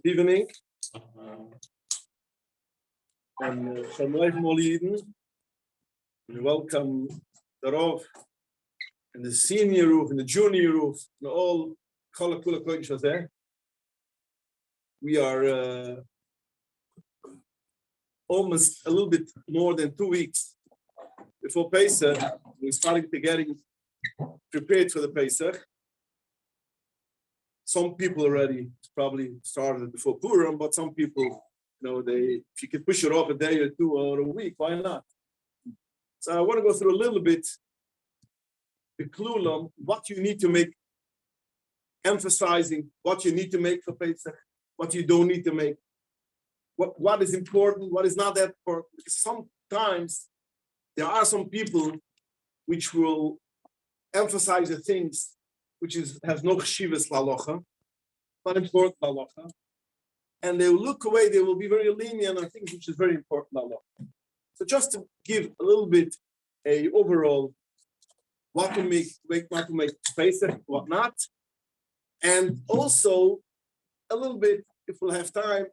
Good evening. And we welcome the Rav and the senior roof and the junior roof and all Kula there. We are almost a little bit more than 2 weeks before Pesach. We're starting to getting prepared for the Pesach. Some people already probably started before Purim, but some people, if you can push it off a day or two or a week, why not? So I want to go through a little bit the klulam, what you need to make, emphasizing what you need to make for Pesach, what you don't need to make, what is important, what is not that important. Because sometimes there are some people which will emphasize the things which has no chshivas lalocha, not important lalocha, and they will look away, they will be very lenient on things which is very important lalocha. So just to give a little bit a overall what to make Pesach, what not, and also a little bit, if we'll have time,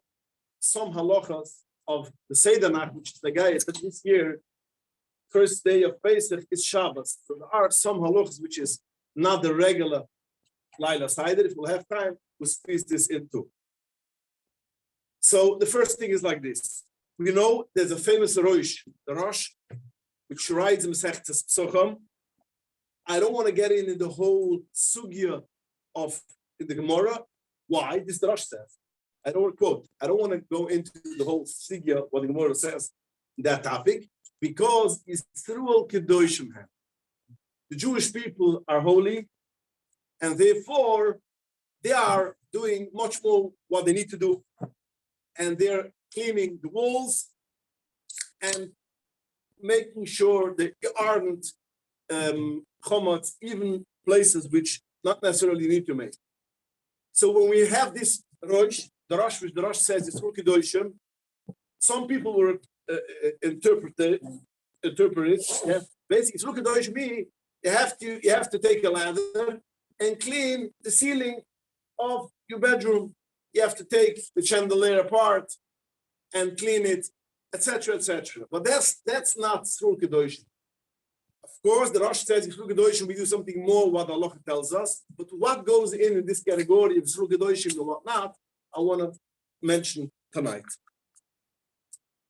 some halachas of the Seder Nacht, which is the guy that this year, first day of Pesach is Shabbos. So there are some halachas which is not the regular Laila Seder. If we'll have time, we'll squeeze this into. So the first thing is like this. We know there's a famous Rosh, the Rosh, which writes in Masechtas Psochim. I don't want to get into the whole sugya of the Gemara. Why? This the Rosh says. I don't want to quote. I don't want to go into the whole sugya what the Gemara says in that topic, because it's through all Kedoshim. The Jewish people are holy, and therefore they are doing much more what they need to do, and they're cleaning the walls and making sure they aren't chomats, even places which not necessarily need to make. So when we have this Rosh, the Rosh says it's Kedoshim, some people will interpret it. Yeah. Basically, it's Kedoshim means you have to take a ladder and clean the ceiling of your bedroom. You have to take the chandelier apart and clean it, etc., etc. But that's not through Kedoshim. Of course, the Rosh says through Kedoshim we do something more what Allah tells us. But what goes in this category of through Kedoshim and what not, I want to mention tonight.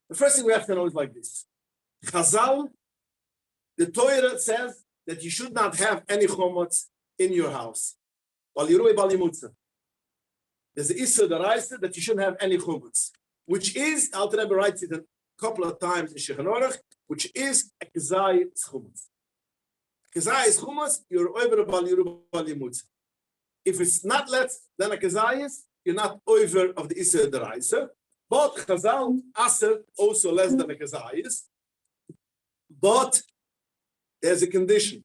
The first thing we have to know is like this: Chazal, the Torah says that you should not have any chomotz in your house. There's the Issa Daraisa that you shouldn't have any chomotz, which is, Alter Rebbe writes it a couple of times in Shulchan Aruch, which is a kezai chomotz. Kezai is chomotz, you're over bal yiru bal yimutza. If it's not less than a kezai is, you're not over of the Issa Daraisa. But Chazal Aser also less than a kezai is. But there's a condition.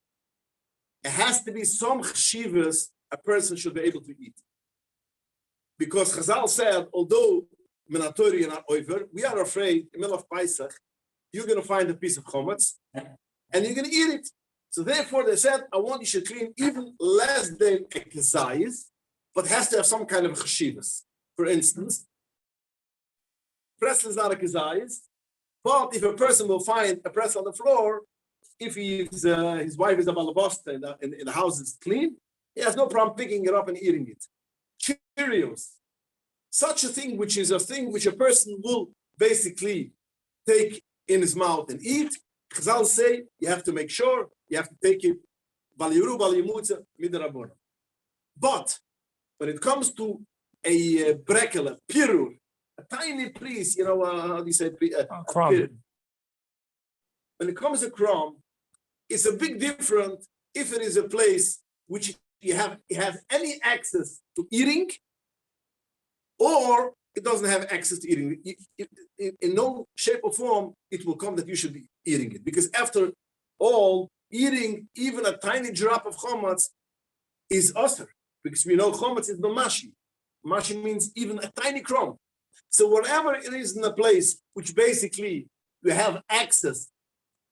It has to be some chshivas a person should be able to eat. Because Chazal said, although Minatori you're not over, we are afraid in the middle of Pesach, you're going to find a piece of chometz and you're going to eat it. So therefore they said, I want you to clean even less than a kezayis, but has to have some kind of chshivas. For instance, pretzel is not a kezayis, but if a person will find a pretzel on the floor, if his wife is a balabasta and the house is clean, he has no problem picking it up and eating it. Cheerios, such a thing which is a thing which a person will basically take in his mouth and eat. Chazal say you have to make sure you have to take it bal yiru bal yimutza midrabona. But when it comes to a brekel, a pirur, a tiny piece, how do you say crumb? When it comes to crumb, it's a big difference if it is a place which you have any access to eating, or it doesn't have access to eating. In no shape or form, it will come that you should be eating it. Because after all, eating even a tiny drop of chometz is usher. Because we know chometz is mamashi. Mamashi means even a tiny crumb. So whatever it is in a place which basically you have access,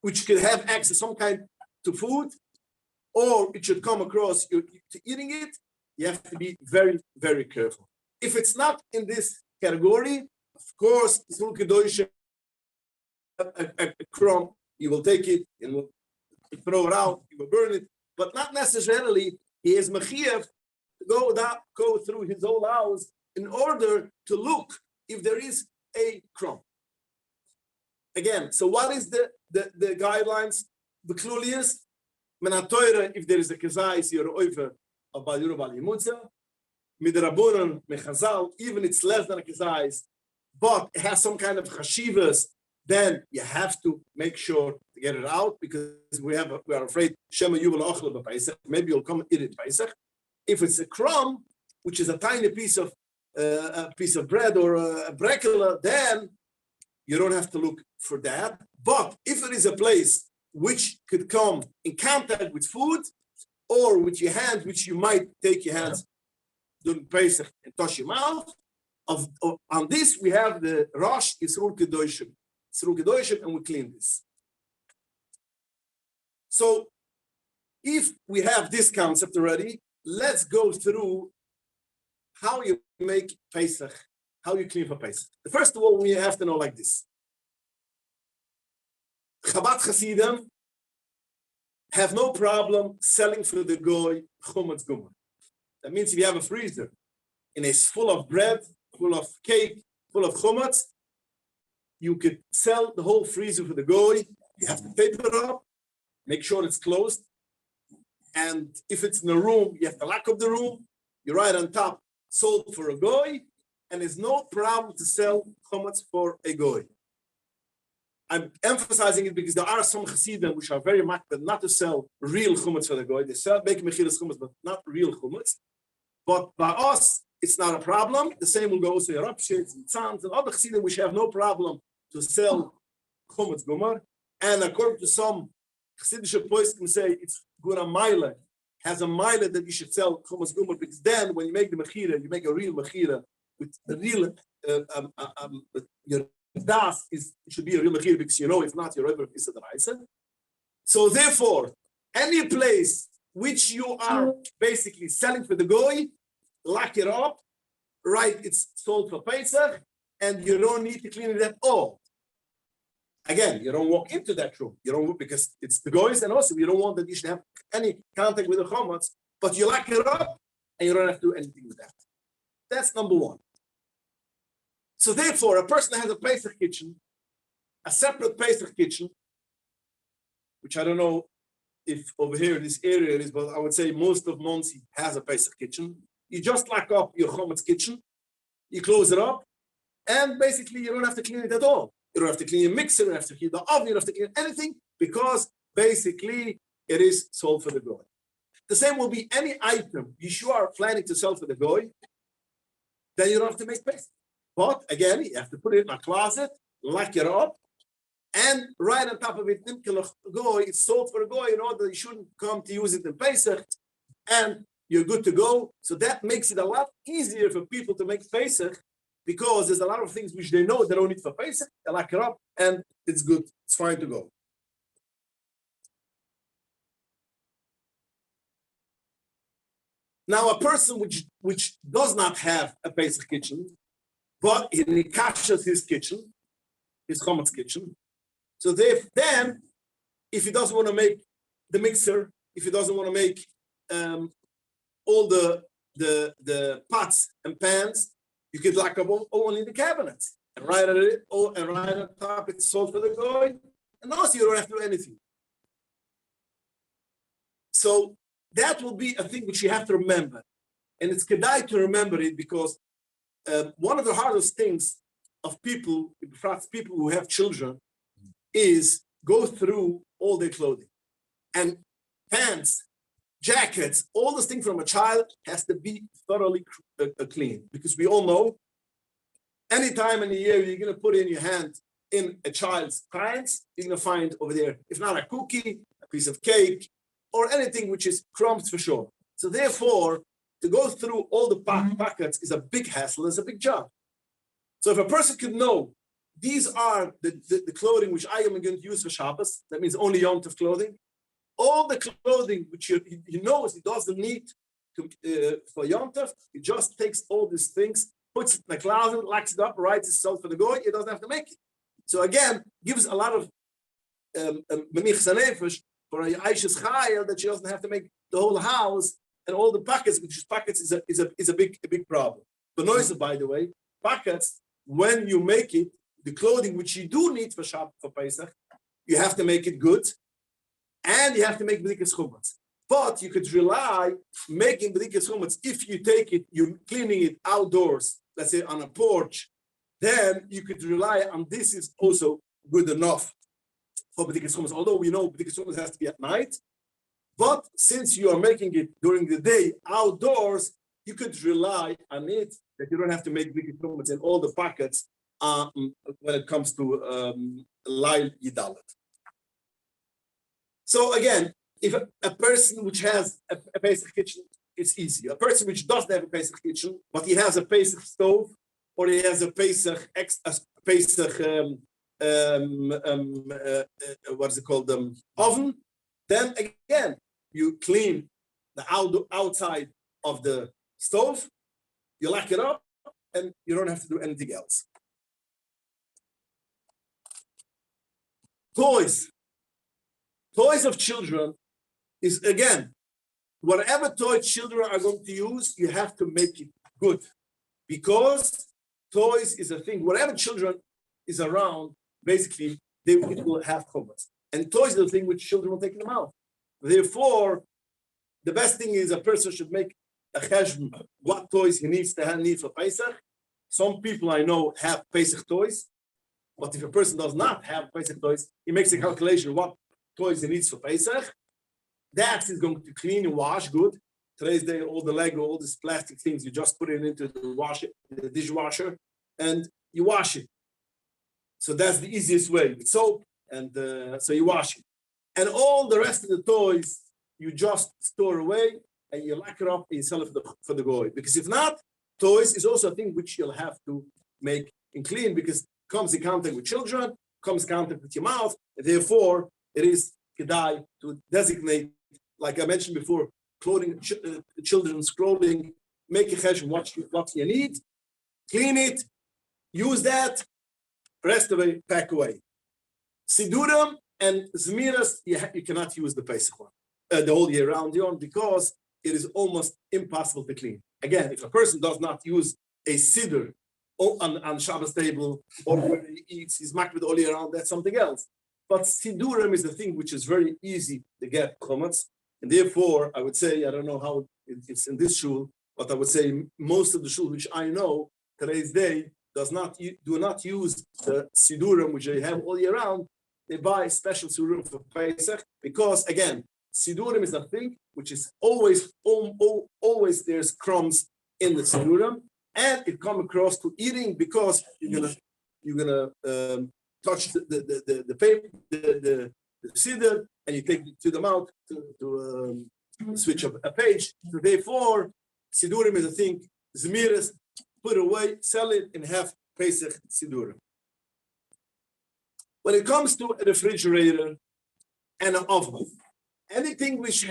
which could have access some kind to food, or it should come across to eating it, you have to be very, very careful. If it's not in this category, of course, a crumb, you will take it and will throw it out, you will burn it, but not necessarily he is mechiyev to go through his whole house in order to look if there is a crumb. Again, so what is the guidelines? The cluliest, if there is a kezais, you're over of Balur Balimutza, Midrabunan Mechazal, even it's less than a kezais, but it has some kind of chashivas, then you have to make sure to get it out because we are afraid Shema Yuval Ochel b'Pesach. Maybe you'll come eat it Pesach. If it's a crumb, which is a tiny piece of bread or a brekela, then you don't have to look for that. But if it is a place which could come in contact with food or with your hands, which you might take your hands during Pesach and touch your mouth, on this we have the Rosh Yisroel Kedoshim. And we clean this. So if we have this concept already, let's go through how you make Pesach, how you clean for Pesach. First of all, we have to know like this. Chabad Hasidim have no problem selling for the goy chumetz gumar. That means if you have a freezer and it's full of bread, full of cake, full of chumetz, you could sell the whole freezer for the goy. You have to paper it up, make sure it's closed. And if it's in a room, you have to lock up the room. You write on top, sold for a goy, and there's no problem to sell chumetz for a goy. I'm emphasizing it because there are some chassidim which are very much not to sell real chumetz for the goy. They sell make mechilas chumetz, but not real chumetz. But by us, it's not a problem. The same will go also in Rapshits and Tzans and other chassidim which have no problem to sell chumetz gumar. And according to some chassidish poskim say it's good a mile, has a mile that you should sell chumetz gumar because then when you make the mechira, you make a real mechira with the real your das is it should be a real mechira because you know it's not your other piece of the rice. So therefore, any place which you are basically selling for the goy, lock it up, right? It's sold for Pesach, and you don't need to clean it at all. Again, you don't walk into that room. You don't because it's the goys, and also you don't want that you should have any contact with the chumetz, but you lock it up, and you don't have to do anything with that. That's number one. So therefore, a person that has a Pesach kitchen, a separate Pesach kitchen, which I don't know if over here in this area it is, but I would say most of Monsey has a Pesach kitchen. You just lock up your chumetz kitchen, you close it up, and basically you don't have to clean it at all. You don't have to clean your mixer, you don't have to clean the oven, you don't have to clean anything because basically it is sold for the goy. The same will be any item you are planning to sell for the goy, then you don't have to make Pesach. But again, you have to put it in a closet, lock it up, and right on top of it, it's sold for a goy in order you shouldn't come to use it in Pesach, and you're good to go. So that makes it a lot easier for people to make Pesach because there's a lot of things which they know they don't need for Pesach, they lock it up, and it's good, it's fine to go. Now, a person which does not have a Pesach kitchen, but he catches his kitchen, his chumetz kitchen. So then, if he doesn't want to make the mixer, if he doesn't want to make all the pots and pans, you could lock up only the cabinets and right at it, and right on top it's sold for the goy, and also you don't have to do anything. So that will be a thing which you have to remember, and it's kedai to remember it because one of the hardest things of people, perhaps people who have children, is go through all their clothing. And pants, jackets, all this thing from a child has to be thoroughly clean. Because we all know, any time in the year you're going to put in your hand in a child's pants, you're going to find over there, if not a cookie, a piece of cake, or anything which is crumbs for sure. So therefore, to go through all the pockets is a big hassle, it's a big job. So if a person could know, these are the clothing which I am going to use for Shabbos, that means only Yom Tov clothing, all the clothing which he knows he doesn't need for Yom Tov, he just takes all these things, puts it in the closet, locks it up, writes itself for the goy, he doesn't have to make it. So again, gives a lot of for a Aisha's chayil that she doesn't have to make the whole house and all the pockets, because pockets is a big problem. The noise, by the way, pockets, when you make it, the clothing which you do need for Shabbat for Pesach, you have to make it good, and you have to make b'dikas chumetz. But you could rely making b'dikas chumetz if you take it, you're cleaning it outdoors, let's say on a porch, then you could rely on this is also good enough for b'dikas chumetz. Although we know b'dikas chumetz has to be at night, but since you are making it during the day outdoors, you could rely on it that you don't have to make b'dikas chumetz in all the pockets when it comes to Lail Yidalet. So again, if a person which has a Pesach kitchen, it's easy. A person which doesn't have a Pesach kitchen, but he has a Pesach stove, or he has a Pesach what's it called, oven, then again, you clean the outside of the stove, you lock it up, and you don't have to do anything else. Toys of children is, again, whatever toy children are going to use, you have to make it good. Because toys is a thing, whatever children is around, basically, it will have chumetz. And toys is a thing which children will take in the mouth. Therefore, the best thing is a person should make a cheshbon what toys he needs to need for Pesach. Some people I know have Pesach toys, but if a person does not have Pesach toys, he makes a calculation what toys he needs for Pesach. That is going to clean and wash good. Today's day, all the Lego, all these plastic things, you just put it into the dishwasher, and you wash it. So that's the easiest way with soap, and so you wash it. And all the rest of the toys, you just store away, and you lock it up, and you sell it for the goy. Because if not, toys is also a thing which you'll have to make and clean, because it comes in contact with children, comes in contact with your mouth, and therefore it is kedai to designate, like I mentioned before, clothing, children's clothing, make a chesh what you need, clean it, use that, rest of it, pack away. Sidurim and Zmiras, you cannot use the Pesach one, the whole year round, because it is almost impossible to clean. Again, if a person does not use a Siddur on Shabbos table, or where he eats, he's makbid all year round, that's something else. But Sidurim is the thing which is very easy to get chumetz. And therefore, I would say, I don't know how it's in this shul, but I would say most of the shul which I know today's day do not use the Sidurim which they have all year round. They buy special Sidurim for Pesach, because again, Sidurim is a thing which is always there's crumbs in the Sidurim, and it comes across to eating, because you're gonna touch the paper, the Siddur, and you take it to the mouth to switch up a page. So therefore, Sidurim is a thing, Zmiras, put away, sell it, and have Pesach Sidurim. When it comes to a refrigerator and an oven, anything which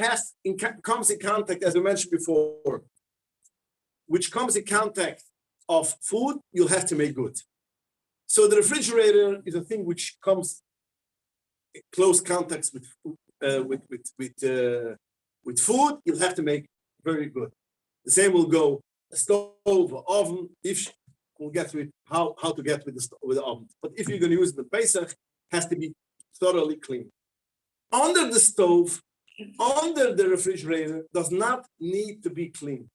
comes in contact, as we mentioned before, which comes in contact of food, you'll have to make good. So the refrigerator is a thing which comes in close contacts with food. You'll have to make very good. The same will go a stove or oven. If we'll get to it, how to get with the oven. But if you're going to use the Pesach, has to be thoroughly clean. Under the stove, under the refrigerator, does not need to be clean.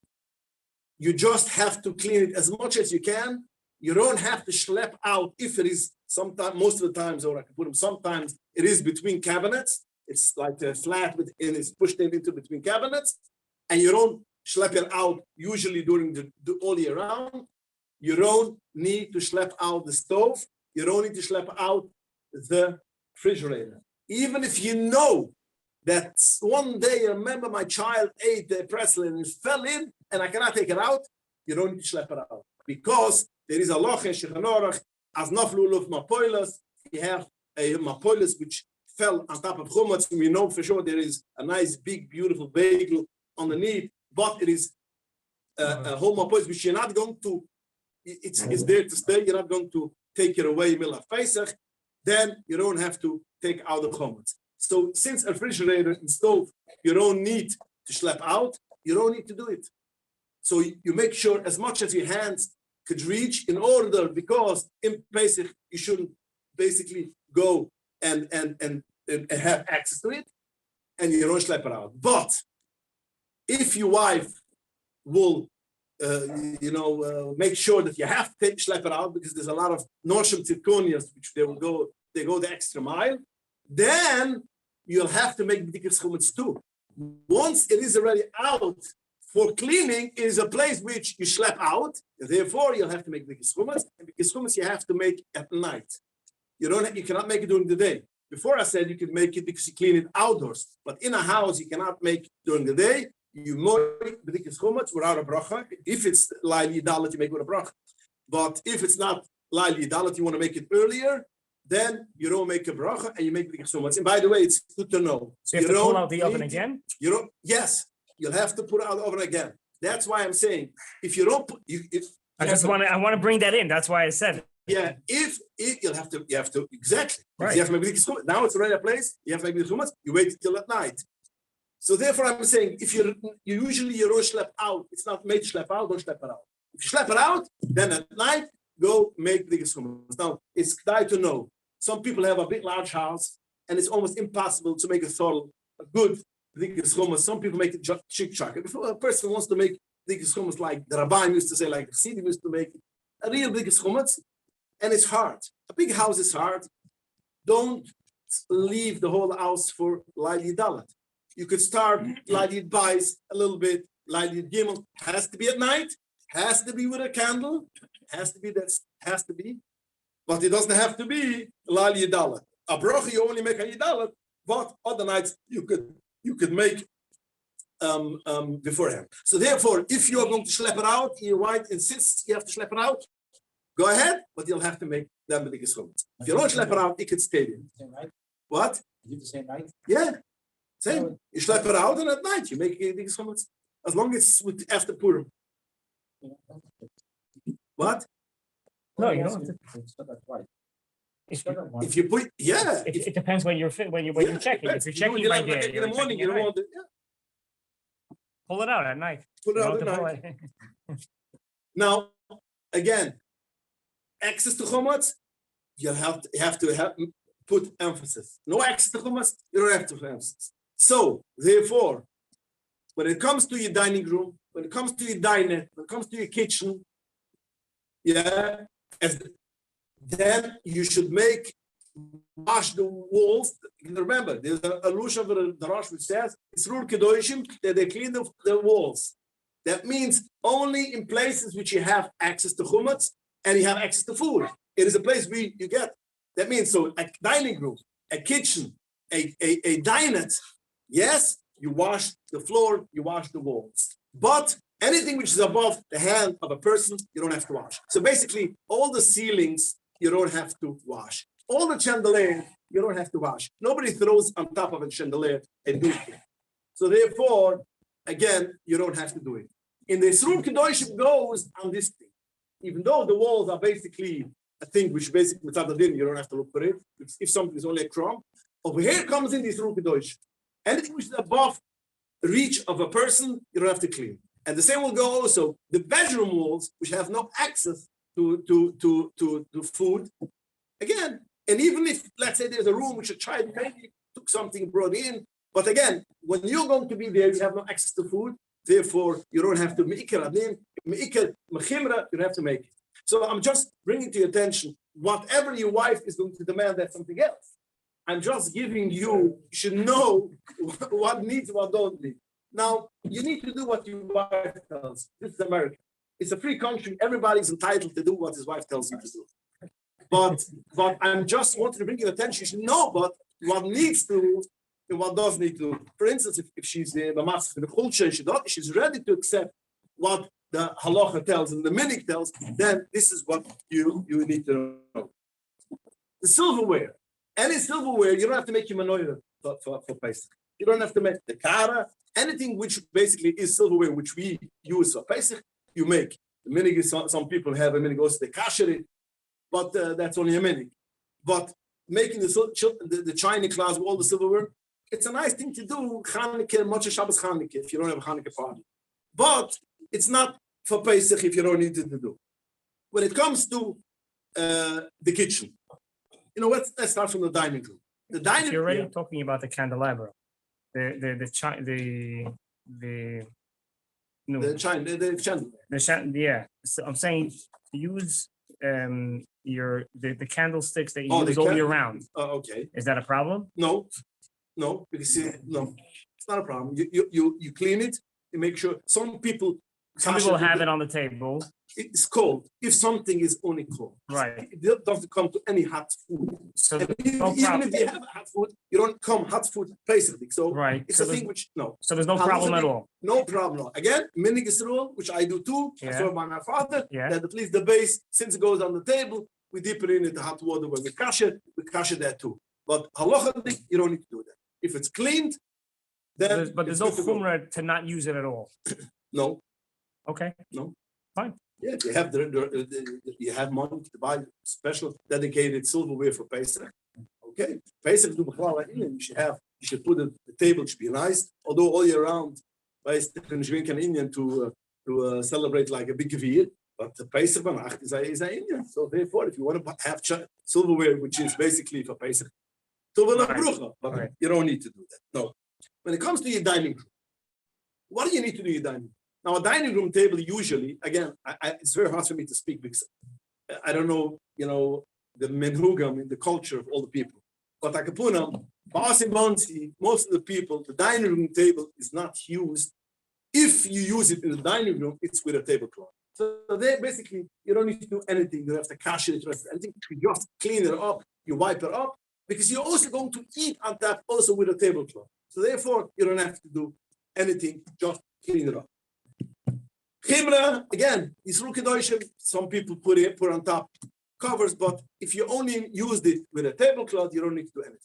You just have to clean it as much as you can. You don't have to schlep out if it is sometimes, most of the times, or I can put them sometimes, it is between cabinets. It's like a flat and it's pushed into between cabinets, and you don't schlep it out usually during the all year round. You don't need to schlep out the stove. You don't need to schlep out the refrigerator. Even if you know that one day, I remember my child ate the pretzel and it fell in and I cannot take it out, you don't need to schlep it out. Because there is a loch in Shulchan Aruch, as naflu of mapoilas, you have a mapoilas which fell on top of chumetz, and we know for sure there is a nice, big, beautiful bagel underneath. but it is a home of place which you're not going to, it's there to stay, you're not going to take it away middle of Pesach, then you don't have to take out the chametz. So since a refrigerator and stove, you don't need to schlep out, you don't need to do it. So you make sure as much as your hands could reach in order, because in Pesach you shouldn't basically go and have access to it, and you don't schlep it out. But if your wife will make sure that you have to schlep it out, because there's a lot of noshim tzirkonias which they go the extra mile, then you'll have to make b'dikas chumetz too. Once it is already out for cleaning, it is a place which you schlep out, therefore you'll have to make b'dikas chumetz, and b'dikas chumetz you have to make at night. You cannot make it during the day. Before I said you can make it because you clean it outdoors, but in a house you cannot make during the day. You make b'dikas chumetz without a bracha. If it's lail yidalet, you make it with a bracha. But if it's not lail yidalet, you want to make it earlier, then you don't make a bracha and you make b'dikas chumetz. And by the way, it's good to know. So you have to pull out the oven again? Yes, you'll have to put it out the oven again. That's why I'm saying if you don't put, I want to bring that in. That's why I said it. Yeah, if you have to exactly. Right. You have to make b'dikas chumetz. Now it's already a place. You have to make b'dikas chumetz. You wait till at night. So therefore, I'm saying if you usually don't schlep out, it's not made to schlep out. Don't schlep it out. If you schlep it out, then at night go make b'dikas chumetz. Now it's nice to know. Some people have a big large house, and it's almost impossible to make a good b'dikas chumetz. Some people make it chick-chack. If a person wants to make b'dikas chumetz like the Rabbi used to say, like the Chassidim used to make it, a real b'dikas chumetz, and it's hard. A big house is hard. Don't leave the whole house for lail yidalet. You could start lail yid bais a little bit. Lail yid gimel has to be at night. Has to be with a candle. Has to be, but it doesn't have to be lail yidalet. A bracha you only make a yidalet, but other nights you could make beforehand. So therefore, if you are going to schlep it out, your wife insists you have to schlep it out, go ahead, but you'll have to make them b'dikas chumetz. If you don't schlep it out, it could stay there. Same night? What? You do the same night? Yeah, same. You schlep it out, and at night you make b'dikas chumetz, as long as it's with after Purim. What? No, you don't. If you put, It depends when you're checking. If you're checking by day, in the morning, you don't want it. Pull it out at night. Put it out at night. Now, again, access to chumetz, you have to put emphasis. No access to chumetz, you don't have to put emphasis. So, therefore, when it comes to your dining room, when it comes to your diner, when it comes to your kitchen, then you should wash the walls. Remember, there's a lush of the Rosh which says, Yisrur Kedoshim, that they clean the walls. That means only in places which you have access to chumetz and you have access to food. It is a place where you get. That means, so a dining room, a kitchen, a dinette, yes, you wash the floor, you wash the walls. But anything which is above the hand of a person, you don't have to wash. So basically, all the ceilings, you don't have to wash. All the chandelier, you don't have to wash. Nobody throws on top of a chandelier and do it. So therefore, again, you don't have to do it. In the Yisrur Kedoshim goes on this thing. Even though the walls are basically a thing which basically, without the din, you don't have to look for it. If something is only a crumb, over here comes in the Yisrur Kedoshim. Anything which is above the reach of a person, you don't have to clean. And the same will go also the bedroom walls, which have no access to food. Again, and even if, let's say, there's a room which a child maybe took something brought in, but again, when you're going to be there, you have no access to food. Therefore, you don't have to you don't have to make it. So I'm just bringing to your attention, whatever your wife is going to demand, that's something else. I'm just giving you should know what needs, what don't need. Now, you need to do what your wife tells. This is America. It's a free country. Everybody's entitled to do what his wife tells him to do. But I'm just wanting to bring your attention. You should know but what needs to and what does need to. For instance, if she's in the culture, she's ready to accept what the halacha tells and the minik tells, then this is what you need to know. The silverware. Any silverware, you don't have to make your menorah for Pesach. You don't have to make the kara, anything which basically is silverware, which we use for Pesach, you make. The minig is some people have a minig also they kasher it, but that's only a minig. But making the china class with all the silverware, it's a nice thing to do. Chanukah, Motzei Shabbos Chanukah, if you don't have a Chanukah party. But it's not for Pesach if you don't need it to do. When it comes to the kitchen, let's start from the dining room. The dining room. You're already talking about the candelabra. The chandelier. Yeah. So I'm saying use the candlesticks that you use all year round. Okay. Is that a problem? No, because no, it's not a problem. You clean it. You make sure. Some people have it on the table. It's cold. If something is only cold, right? It doesn't come to any hot food. So even if you have hot food, you don't come hot food basically. So right. It's a thing which no. So there's no problem at all. No problem. Again, minig is rule, which I do too. I saw by my father. That at least the base, since it goes on the table, we dip it in the hot water when we kasher that too. But halacha, you don't need to do that. If it's cleaned, then. But there's no chumrah to not use it at all. No. Okay. No. Fine. Yeah, you have money to buy special dedicated silverware for Pesach. Okay, Pesach you should put the table should be nice. Although all year round, Indian to celebrate like a big Gevir, but the Pesach is an Indian. So therefore, if you want to have silverware, which is basically for Pesach, but you don't need to do that. No. When it comes to your dining room, what do you need to do in your dining room? Now, a dining room table usually, again, it's very hard for me to speak because I don't know, the menhugam in the culture of all the people. But Akapunam, most of the people, the dining room table is not used. If you use it in the dining room, it's with a tablecloth. So they basically, you don't need to do anything. You don't have to cash it, you don't have to do anything. You just clean it up, you wipe it up, because you're also going to eat on that also with a tablecloth. So therefore, you don't have to do anything, just clean it up. Chimra, again, some people put on top covers, but if you only used it with a tablecloth, you don't need to do anything.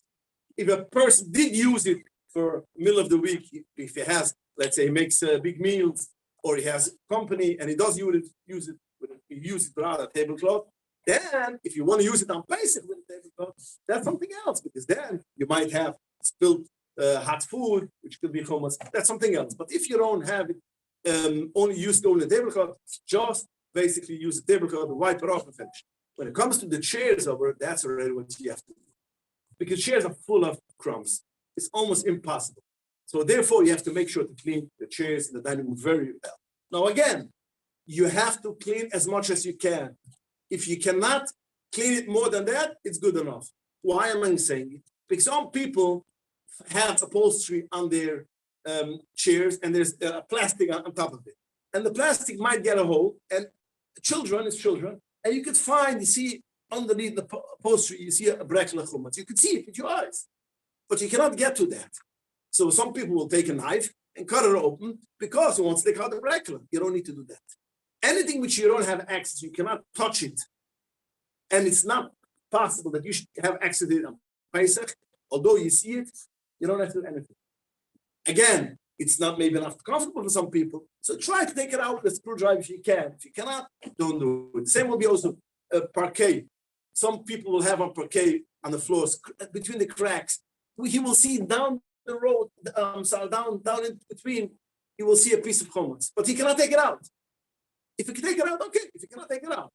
If a person did use it for middle of the week, if he has, let's say, he makes big meals, or he has company and he does use it without a tablecloth, then if you want to use it on Pesach with a tablecloth, that's something else, because then you might have spilled hot food, which could be hummus. That's something else. But if you don't have it, only use the tablecloth, just basically use the tablecloth and wipe it off and finish. When it comes to the chairs over, that's already what you have to do. Because chairs are full of crumbs. It's almost impossible. So therefore, you have to make sure to clean the chairs in the dining room very well. Now again, you have to clean as much as you can. If you cannot clean it more than that, it's good enough. Why am I saying it? Because some people have upholstery on their chairs and there's plastic on top of it. And the plastic might get a hole, and children is children, and you could find, you see underneath the upholstery, you see a brekla chumat. You could see it with your eyes, but you cannot get to that. So some people will take a knife and cut it open because once they cut the brekla, you don't need to do that. Anything which you don't have access, you cannot touch it. And it's not possible that you should have access to it on Pesach, although you see it, you don't have to do anything. Again, it's not maybe enough comfortable for some people, so try to take it out with a screwdriver if you can. If you cannot, don't do it. Same will be also parquet. Some people will have on parquet on the floors between the cracks. He will see down the road, down in between, he will see a piece of hummus, but he cannot take it out. If you can take it out, okay. If you cannot take it out,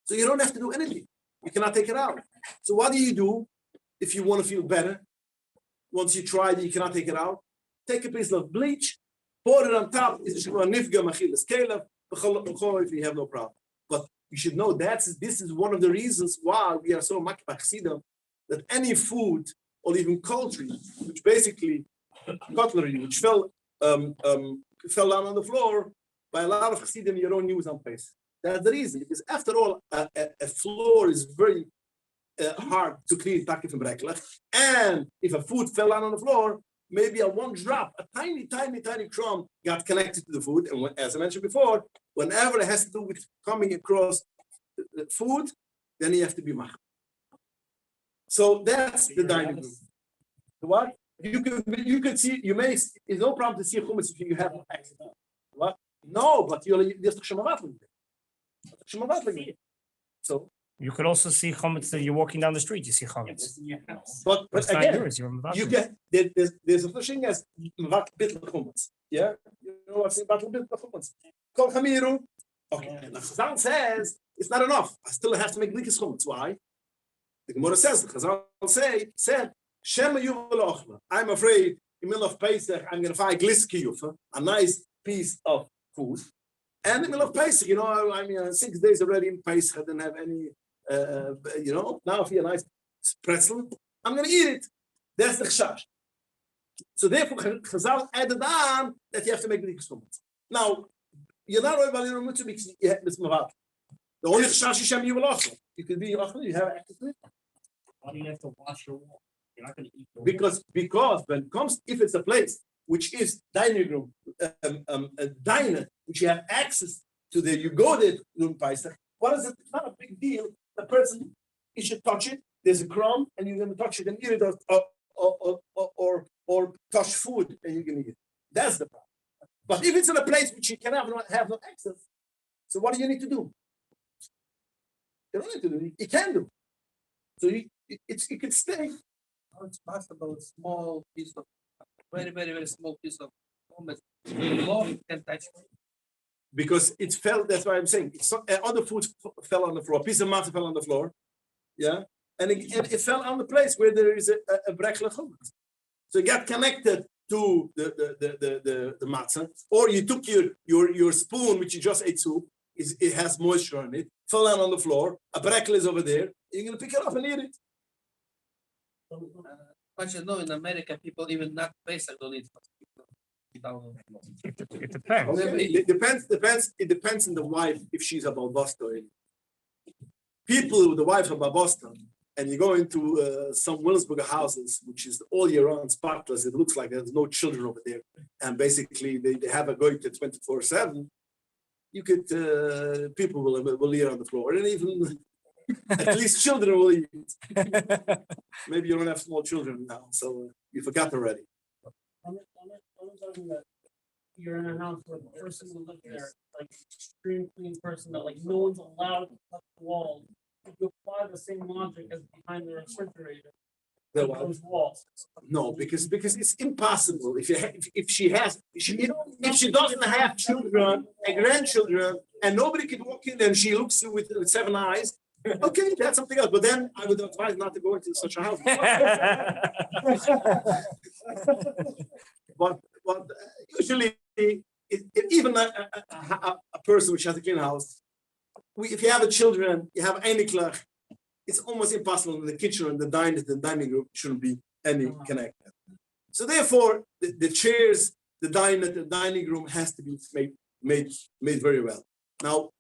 so you don't have to do anything. You cannot take it out. So what do you do if you want to feel better? Once you try it, you cannot take it out. Take a piece of bleach, pour it on top. If you have no problem. But you should know this is one of the reasons why we are so makbach that any food or even cutlery, which basically cutlery, which fell down on the floor, by a lot of chassidim you don't use on Pesach. That's the reason, because after all, a floor is very hard to clean, and if a food fell down on the floor, maybe a one drop, a tiny crumb got connected to the food. And as I mentioned before, whenever it has to do with coming across the food, then you have to be mach. So that's the dining room. What? You can see, it's no problem to see chumetz if you have an accident. What? No, but you're just so You could also see chametz that you're walking down the street. You see chametz. but It's not again, yours. You're you get there's a thing as vat bitl chumetz. Yeah, you know what's vat bitl chumetz. Kol chamiru. Okay, and the Chazal says it's not enough. I still have to make likas chumetz. Why? The Gemara says the Chazal said Shema yuval ochla. I'm afraid in the middle of Pesach I'm going to find gliski a nice piece of food. And in the middle of Pesach, you know, I mean, 6 days already in Pesach, I didn't have any, you know, now if you have a nice pretzel, I'm going to eat it. That's the chashash. So therefore, Chazal added on that you have to make the chumetz. Now, you're not over because you have this mavat. The only chashash is Shem you will also. You could be ochel, you have access to it. Why do you have to wash your wall? You're not going to eat the Because when it comes, if it's a place which is dining room, a diner, which you have access to there, you go there during Pesach. What is it? It's not a big deal. The person, you should touch it. There's a crumb, and you're going to touch it and eat it, or touch food and you can eat it. That's the problem. But if it's in a place which you cannot have no access, so what do you need to do? You don't need to do it. You can do. So it can stay. It's possible, a small piece of very, very, very small piece of hummus. You can touch it. Because it fell, that's why I'm saying other food fell on the floor, a piece of matzah fell on the floor, yeah, and it fell on the place where there is a brekle hummus. So it got connected to the matzah, or you took your spoon, which you just ate soup, it has moisture on it, fell down on the floor, a brekle is over there, you're going to pick it up and eat it. But you know, in America, people even not Pesach don't eat. It depends. Okay. It depends on the wife if she's a balbasta. People with the wife of balbasta, and you go into some Williamsburg houses, which is all year round, spotless. It looks like there's no children over there, and basically they have a goy to 24/7. You could people will eat on the floor, and even at least children will eat. Maybe you don't have small children now, so you forgot already. That you're in a house where the person who lives there, like extreme clean person, that like no one's allowed to touch the walls. If you apply the same logic as behind the refrigerator, those walls. No, because it's impossible. If she doesn't have children and grandchildren, and nobody can walk in and she looks with 7 eyes. Okay, that's something else. But then I would advise not to go into such a house. But usually, even a person which has a clean house, if you have children, you have any klach, it's almost impossible in the kitchen and the dining room shouldn't be any connected. So therefore, the chairs, the dining room has to be made very well. Now,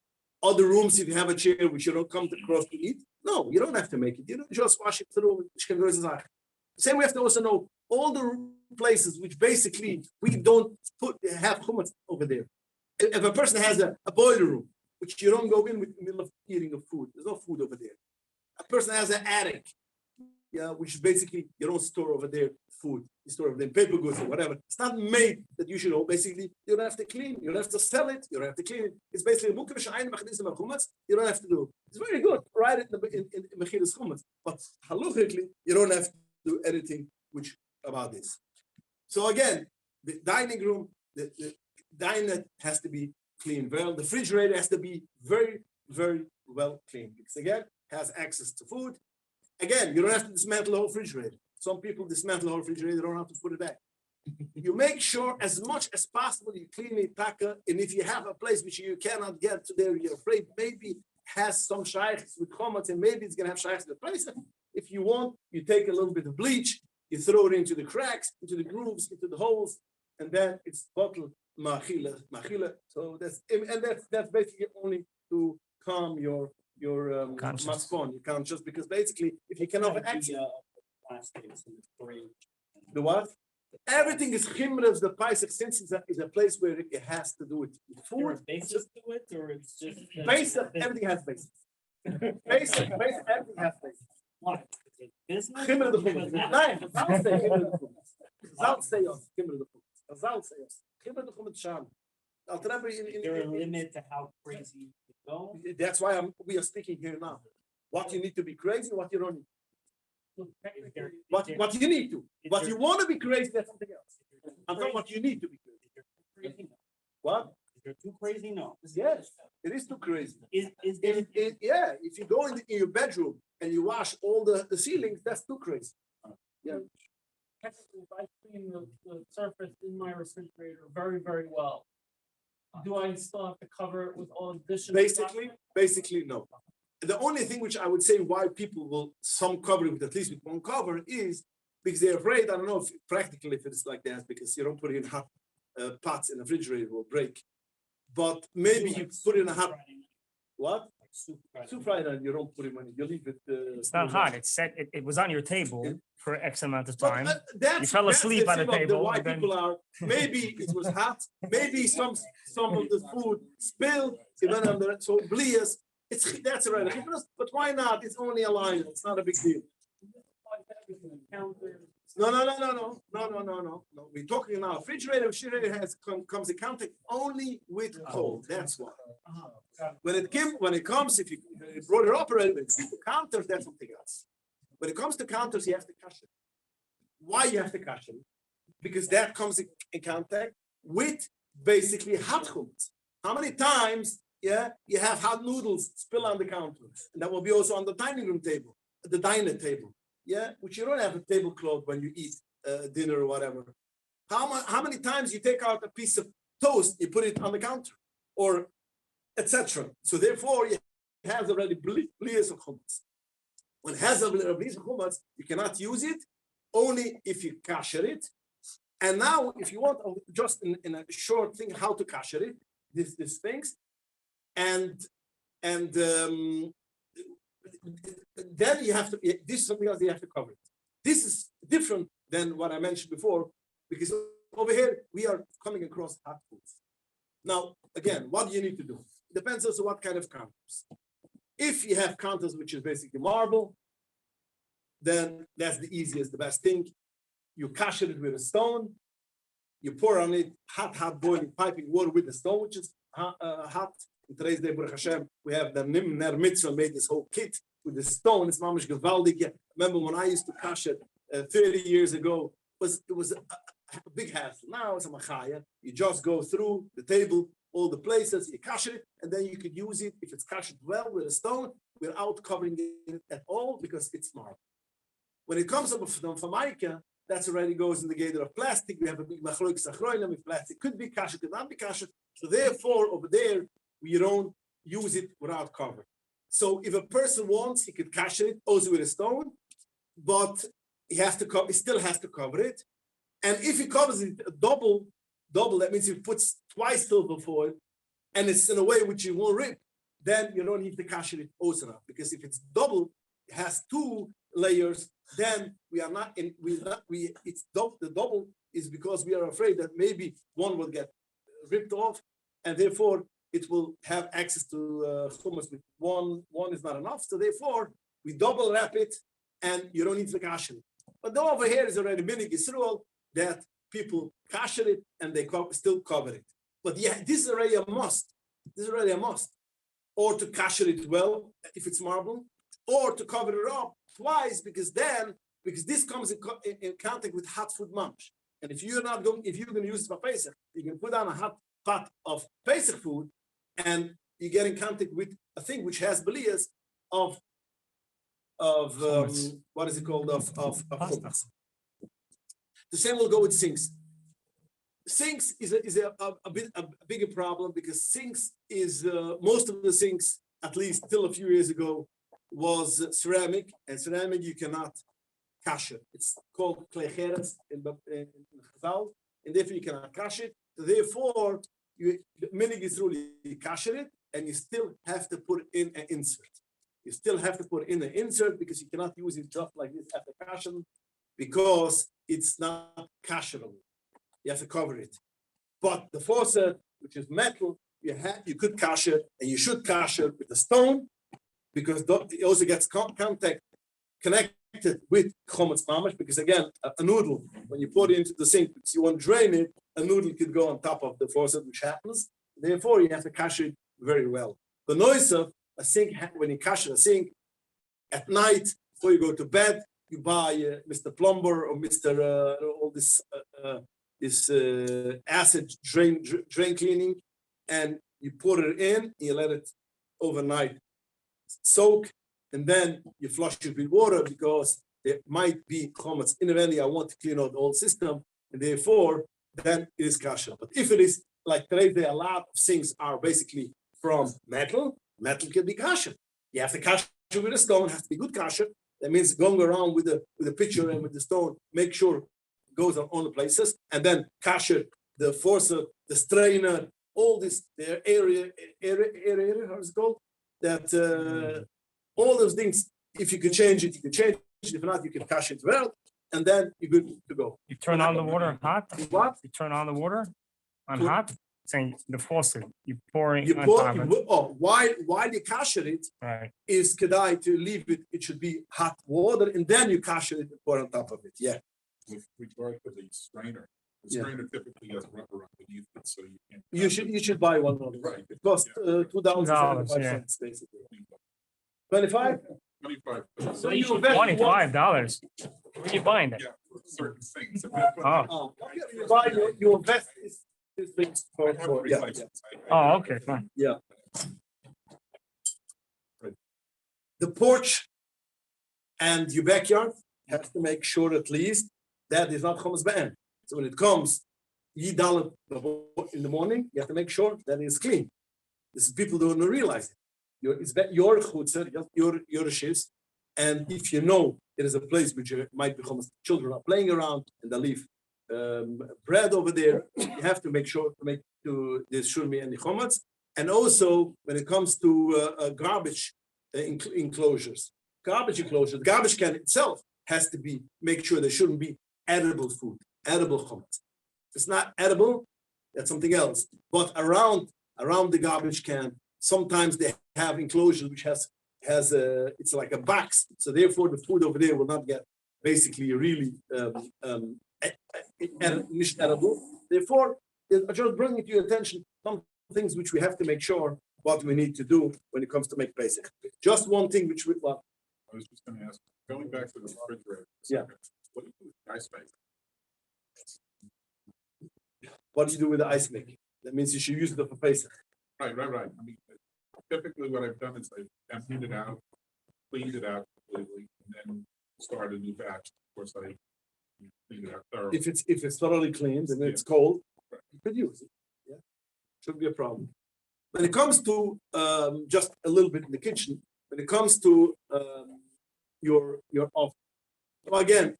other rooms, if you have a chair which you don't come across to eat, no, you don't have to make it. You don't just wash it through. Same, we have to also know all the places which basically we don't have hummus over there. If a person has a boiler room, which you don't go in the middle of eating of food, there's no food over there. A person has an attic, yeah, which basically you don't store over there food, you store over there paper goods or whatever. It's not made that you should know. Basically, you don't have to clean, you don't have to sell it, you don't have to clean it. It's basically you don't have to do. It's very good, right? In Mechilas Chumetz, but halachically, you don't have to do anything which about this. So again, the dining room, the diner has to be clean well. The refrigerator has to be very, very well cleaned because again, has access to food. Again, you don't have to dismantle the whole refrigerator. Some people dismantle the whole refrigerator, they don't have to put it back. You make sure as much as possible you clean it, taka, and if you have a place which you cannot get to there, you're afraid maybe has some shaykhs with chometz and maybe it's gonna have shaykhs in the place. If you want, you take a little bit of bleach, you throw it into the cracks, into the grooves, into the holes, and then it's bottled machila. So that's basically only to calm your maskon. You can't just because basically if you cannot access the what? Everything is chimras, the Pesach, since is a place where it has to do with food. Basis to it, or it's just Pesach, everything has basis. Pesach, everything has basis. Why? Business? Chimra the chumash. Chazal say us, Kimber the Chumash. Chazal say us, Kimber the Chumash Sham. I'll tell you Is there a limit to how crazy you can go? That's why we are speaking here now. What you need to be crazy, what you don't need. Look, technically, What you need to. What you want to be crazy, that's something else. I'm talking what you need to be crazy. crazy, no. What? If you're too crazy, no. Yes, it is too crazy. Is there Yeah, if you go in your bedroom and you wash all the ceilings, that's too crazy. Yeah. technically, if I clean the surface in my refrigerator very, very well, do I still have to cover it with all additional? Basically, no. The only thing which I would say why people will some cover it with at least with one cover is because they're afraid. I don't know if practically if it's like that because you don't put it in hot pots in the refrigerator will break. But maybe you put it in a hot what? Soup fried and you don't put it in. You leave it. It's not hot. It's set. It was on your table for X amount of time. You fell That's asleep the on the thing of table. why and then- people are maybe it was hot. Maybe some of the food spilled. It went under it. So blias. That's already. But why not? It's only a line. It's not a big deal. No. We're talking now. Refrigerator comes in contact only with cold. That's why. When it comes, if you brought it up already, the counters, that's something else. When it comes to counters, you have to cash it. Why you have to cash it? Because that comes in contact with basically hot hummus. How many times, you have hot noodles spill on the counter, and that will be also on the dining room table, the diner table, which you don't have a tablecloth when you eat dinner or whatever. How many times you take out a piece of toast, you put it on the counter, or etc. So therefore, you have already blias of hummus. When it has a blias of hummus, you cannot use it only if you kasher it. And now, if you want, just in a short thing, how to kasher it, these things, and then you have to. This is something else you have to cover it. This is different than what I mentioned before, because over here we are coming across hot foods. Now, again, what do you need to do? It depends also what kind of counters. If you have counters which is basically marble, then that's the easiest, the best thing. You kasher it with a stone. You pour on it hot boiling piping water with the stone, which is hot. In today's day, Baruch Hashem, we have the Ner Mitzvah made this whole kit with the stone. It's mamish gewaldig. Remember when I used to kasher 30 years ago, it was a big hassle. Now it's a machaya. You just go through the table, all the places, you kasher it, and then you could use it if it's kashered well with a stone without covering it at all because it's marble. When it comes up from Maika, that already goes in the gather of plastic. We have a big machloek sachroinim if plastic could be kasher, could not be kasher. So therefore, over there, we don't use it without cover. So if a person wants, he could kasher it also with a stone, but he still has to cover it. And if he covers it double, that means he puts twice silver foil, and it's in a way which you won't rip, then you don't need to kasher it also now. Because if it's double, it has two layers, then the double is because we are afraid that maybe one will get ripped off, and therefore it will have access to hummus with one is not enough. So therefore, we double wrap it, and you don't need to kasher it. But though over here is already minig Yisrael that people kasher it and they still cover it. But yeah, this is already a must. Or to kasher it well if it's marble, or to cover it up twice because this comes in contact with hot food mamish. And if you're going to use it for Pesach, you can put on a hot pot of Pesach food, and you get in contact with a thing which has blias of what is it called of hummus. The same will go with sinks. Sinks is a bigger problem because sinks is most of the sinks, at least till a few years ago, was ceramic, and ceramic you cannot kasher. It's called klei cheres in Chazal, and therefore you cannot kasher it. So therefore, minig Yisrael you kasher it, and you still have to put in an insert. You still have to put in an insert because you cannot use it just like this after kasher because it's not kasherable. You have to cover it. But the faucet, which is metal, you could kasher, and you should kasher with a stone because it also gets connected it with chometz mamash, because again, a noodle, when you pour it into the sink, because you want to drain it, a noodle could go on top of the faucet, which happens. Therefore, you have to kasher it very well. The noise of a sink, when you kasher a sink at night before you go to bed, you buy Mr. Plumber or Mr. All this acid drain cleaning, and you pour it in, you let it overnight soak, and then you flush it with water, because there might be chometz in the I want to clean out the whole system, and therefore then it is kasher. But if it is like today, a lot of things are basically from metal can be kasher. You have to kasher with a stone, has to be good kasher. That means going around with the pitcher and with the stone, make sure it goes on all the places, and then kasher the forcer, the strainer, all this area, how's it called? That all those things, if you can change it, you can change it. If not, you can cash it well, and then you're good to go. You turn on the water hot? What? You turn on the water on hot? Saying the faucet, you pouring You on pour, top of it. while you cash it, Right. is kedai to leave it, it should be hot water, and then you cash it and pour on top of it. Yeah. With regard to the strainer, the Yeah. strainer typically has rubber underneath it, so you can't. You should buy one. Right. It costs $2.75 yeah. basically. 25? 25. So you invest $25. Where are you buying that? Yeah, for certain things. Oh. You buy, you invest these things for yeah. Oh, okay, fine. Yeah. The porch and your backyard has to make sure at least that is not chometz be'en. So when it comes, Yidalot in the morning, you have to make sure that it is clean. This is people don't realize it. It's your chutzner, your shifts, and if you know there is a place which might be chometz, children are playing around and they leave bread over there, you have to make sure there shouldn't be any chometz. And also when it comes to garbage enclosures, the garbage can itself has to be, make sure there shouldn't be edible food, edible chometz. If it's not edible, that's something else. But around the garbage can, sometimes they have enclosures which has it's like a box. So therefore the food over there will not get basically really edible. Therefore, I just bring it to your attention some things which we have to make sure what we need to do when it comes to make pesach. Just one thing which I was just going to ask, going back to the refrigerator. Yeah. What do you do with the ice maker? What do you do with the ice making? That means you should use it for pesach. Right. I mean, typically what I've done is I've emptied it out, cleaned it out completely, and then start a new batch. Of course, I clean it out thoroughly. If it's thoroughly cleaned and it's cold, you could use it. Yeah, shouldn't be a problem. When it comes to just a little bit in the kitchen, when it comes to your oven, well, again,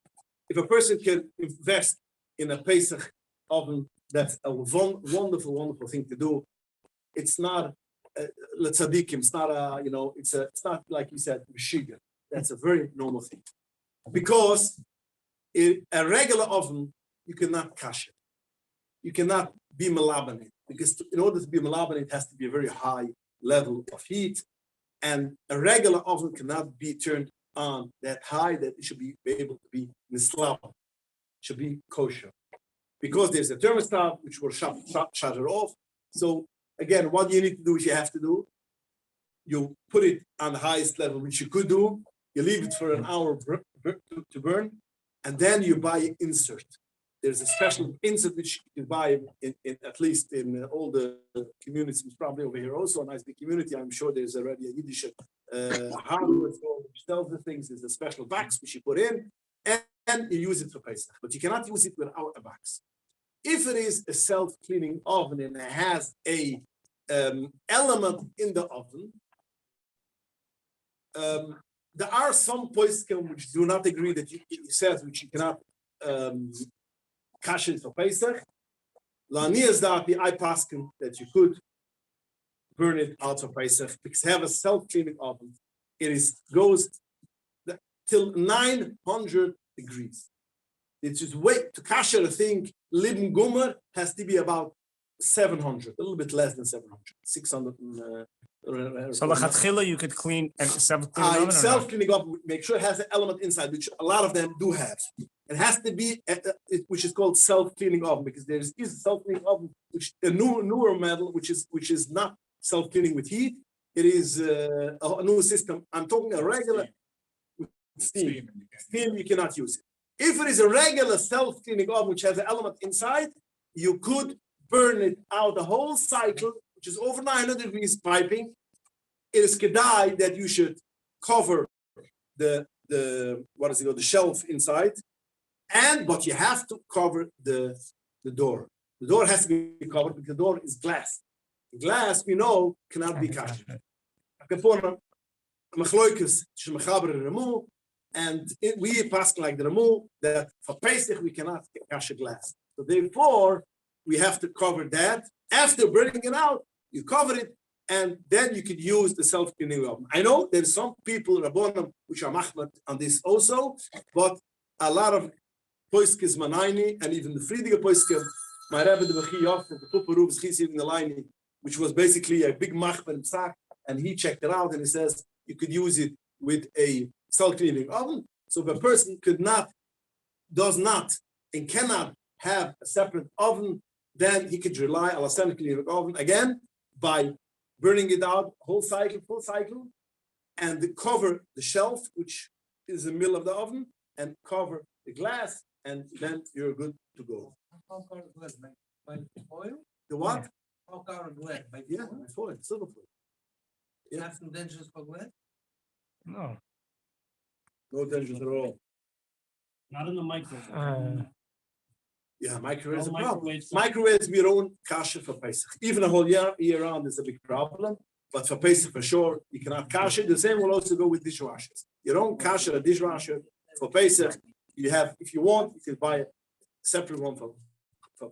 if a person can invest in a pesach oven, that's a wonderful thing to do. It's not letzadikim. It's not it's not like you said mishiga. That's a very normal thing, because a regular oven you cannot kash it. You cannot be malaban it, because in order to be malaban it has to be a very high level of heat, and a regular oven cannot be turned on that high that it should be able to be nislab, should be kosher, because there's a thermostat which will shut it off. So again, what you need to do is you have to do, you put it on the highest level, which you could do, you leave it for an hour to burn, and then you buy an insert. There's a special insert which you can buy in at least in all the communities, probably over here also, a nice big community. I'm sure there's already a Yiddish hardware store which sells the things. There's a special box which you put in, and you use it for pesach, but you cannot use it without a box. If it is a self-cleaning oven and it has a element in the oven, there are some poskim which do not agree that it says which you cannot cash it for pesach. La'niyas da'ati, I paskin that you could burn it out for pesach, because have a self-cleaning oven. It goes till 900 degrees. It's just wait to kasher a thing. Libn Gomer has to be about 700, a little bit less than 700, 600. So lechatchila you could clean and self-clean oven or not? Self-cleaning oven, make sure it has an element inside, which a lot of them do have. It has to be, which is called self-cleaning oven, because there is a self-cleaning oven, which a newer model, which is not self-cleaning with heat. It is a new system. I'm talking a regular steam. Steam, you cannot use it. If it is a regular self-cleaning oven, which has an element inside, you could burn it out the whole cycle, which is over 900 degrees piping. It is kedai that you should cover the shelf inside, but you have to cover the door. The door has to be covered because the door is glass. Glass, we know, cannot be kasher. And we pass like the Ramu that for Pesach we cannot kasher glass. So therefore, we have to cover that. After burning it out, you cover it, and then you could use the self-cleaning oven. I know there's some people, Rabbonim, which are machmat on this also, but a lot of Poiskes Manayni, and even the Friedige Poiske, my Rebbe the Bechi Yof, the Puparuv's Chisi in the Laini, which was basically a big machmat sack, and he checked it out and he says you could use it with a self-cleaning oven. So if a person does not, and cannot have a separate oven, then he could rely on a self-cleaning oven again by burning it out full cycle, and cover the shelf, which is the middle of the oven, and cover the glass, and then you're good to go. How far glass? By foil? The what? How far glass? By Foil, silver foil. You have some dangers for glass? No. No dangers at all. Not in the microwave. Yeah, microwave is a No problem. microwaves. Microwaves, we don't kasher for Pesach. Even a whole year round is a big problem. But for Pesach, for sure, you cannot kasher. The same will also go with dishwashers. You don't kasher a dishwasher for Pesach. You have, if you want, you can buy a separate one for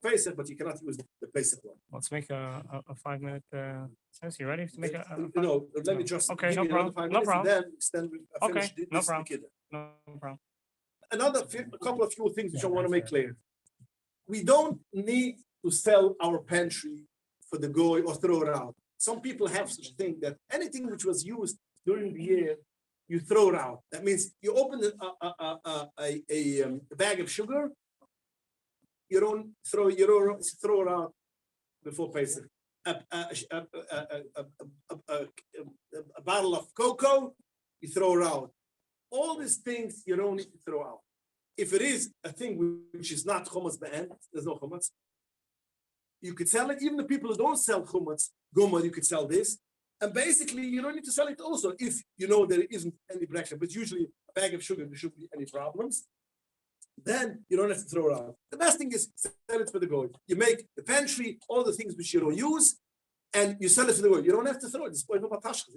Pesach, but you cannot use the Pesach one. Let's make a 5-minute sense. You ready to make a? Let me just Okay, give no you another problem. 5 No minutes, problem. and then extend. Okay, no problem. Kiddush. No problem. A couple of few things which I want to make clear. We don't need to sell our pantry for the goy or throw it out. Some people have such a thing that anything which was used during the year, you throw it out. That means you open a bag of sugar, you don't throw it out before Pesach. A bottle of cocoa, you throw it out. All these things you don't need to throw out. If it is a thing which is not chumas be'en, there's no chumas. You could sell it. Even the people who don't sell chumas, goma, you could sell this. And basically, you don't need to sell it also if you know there isn't any brekshah. But usually, a bag of sugar, there shouldn't be any problems. Then you don't have to throw it out. The best thing is sell it for the goy. You make the pantry, all the things which you don't use, and you sell it for the goy. You don't have to throw it. You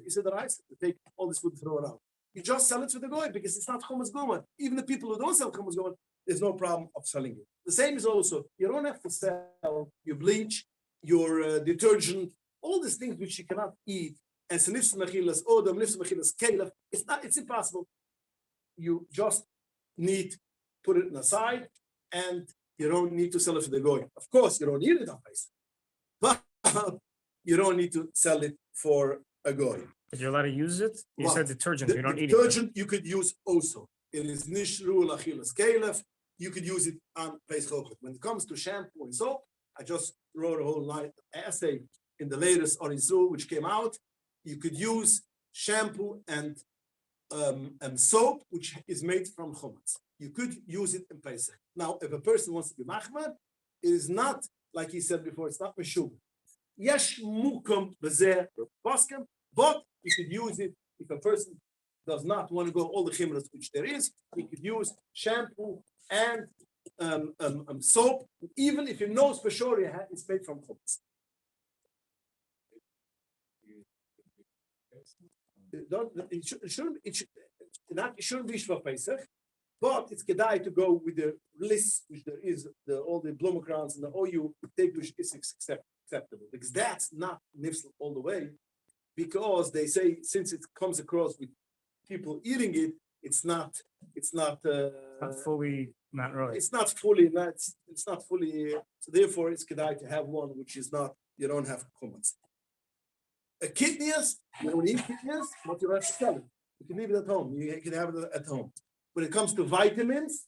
said the rice, you take all this food and throw it out. You just sell it to the goy because it's not chumas goma. Even the people who don't sell chumas goma, there's no problem of selling it. The same is also, you don't have to sell your bleach, your detergent, all these things which you cannot eat. And snifs mechilas odom, nifs mechilas kelef. It's impossible. You just need to put it aside, and you don't need to sell it for the goy. Of course, you don't need it on Pesach, but you don't need to sell it for a goy. But you're allowed to use it? You said detergent, you don't eat it. Detergent you could use also. It is nishru lachilas kelef. You could use it on Pesach. When it comes to shampoo and soap, I just wrote a whole essay in the latest Orizul, which came out. You could use shampoo and soap, which is made from chumas. You could use it in Pesach. Now, if a person wants to be machmad, it is not, like he said before, it's not meshub. Yesh mukum b'zeh baskem, but you could use it if a person does not want to go all the chimras which there is. He could use shampoo and soap, even if he knows for sure it's made from chumas. It shouldn't be for Pesach, but it's kedai to go with the list, which there is all the blomogrants and the OU take, which is acceptable, because that's not nifsel all the way, because they say since it comes across with people eating it, it's not fully, not really. It's not fully, so therefore it's kedai to have one which is not, you don't have chumas. kidneys, when you eat kidneys, what you have to sell it. You can leave it at home. You can have it at home. When it comes to vitamins,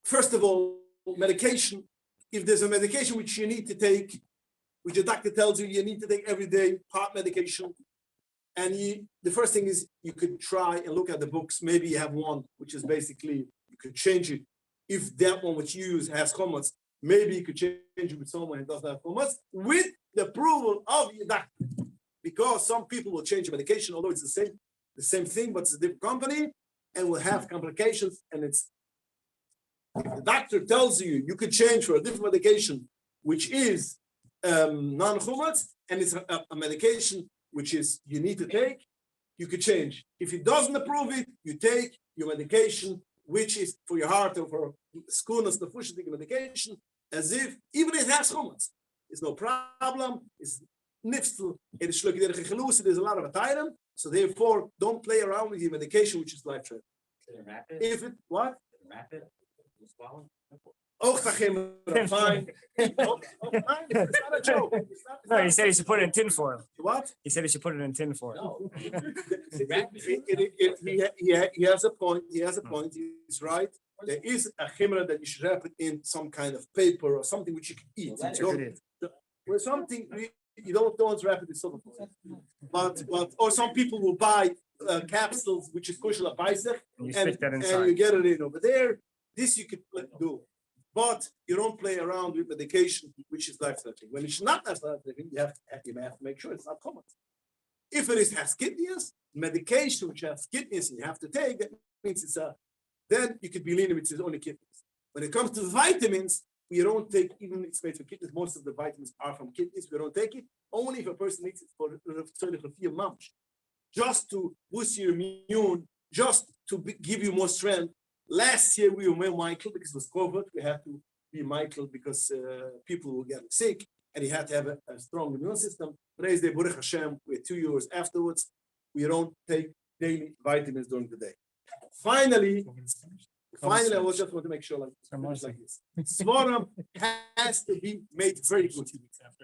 first of all, medication. If there's a medication which you need to take, which the doctor tells you need to take every day, heart medication, and the first thing is you could try and look at the books. Maybe you have one which is basically you could change it. If that one which you use has chomutz, maybe you could change it with someone who doesn't have chomutz with the approval of your doctor. Because some people will change the medication, although it's the same thing, but it's a different company, and will have complications. And it's if the doctor tells you you could change for a different medication, which is non-chomutz, and it's a medication which is you need to take, you could change. If he doesn't approve it, you take your medication, which is for your heart or for schoolness, the fushing medication, as if even if it has chomutz, it's no problem. It's nifstel, it is shluck. There's a lot of item, so therefore don't play around with your medication, which is life-threatening. If it what? Rapid. Swallow. Oh, fine. It's not a joke. No, he said he should put it in tin foil. What? He said he should put it in tin foil. No. He has a point. He has a point. He's right. There is a chimera that you should wrap it in some kind of paper or something which you can eat. Well, something you don't wrap it in silver foil. But or some people will buy capsules which is kushel paisach and you get it in over there. This you could do. But you don't play around with medication, which is life-threatening. When it's not life-threatening, you have to make sure it's not common. If it has kidneys, medication which has kidneys and you have to take, that means it's then you could be lenient with its only kidneys. When it comes to vitamins, we don't take, even it's made for kidneys, most of the vitamins are from kidneys, we don't take it, only if a person needs it for 4 months. Just to boost your immune, just to give you more strength. Last year we were Michael because it was COVID. We had to be Michael because people were getting sick and he had to have a strong immune system. Today's day, Baruch Hashem, we're 2 years afterwards. We don't take daily vitamins during the day. Finally, I just want to make sure like this. Svarim has to be made very good.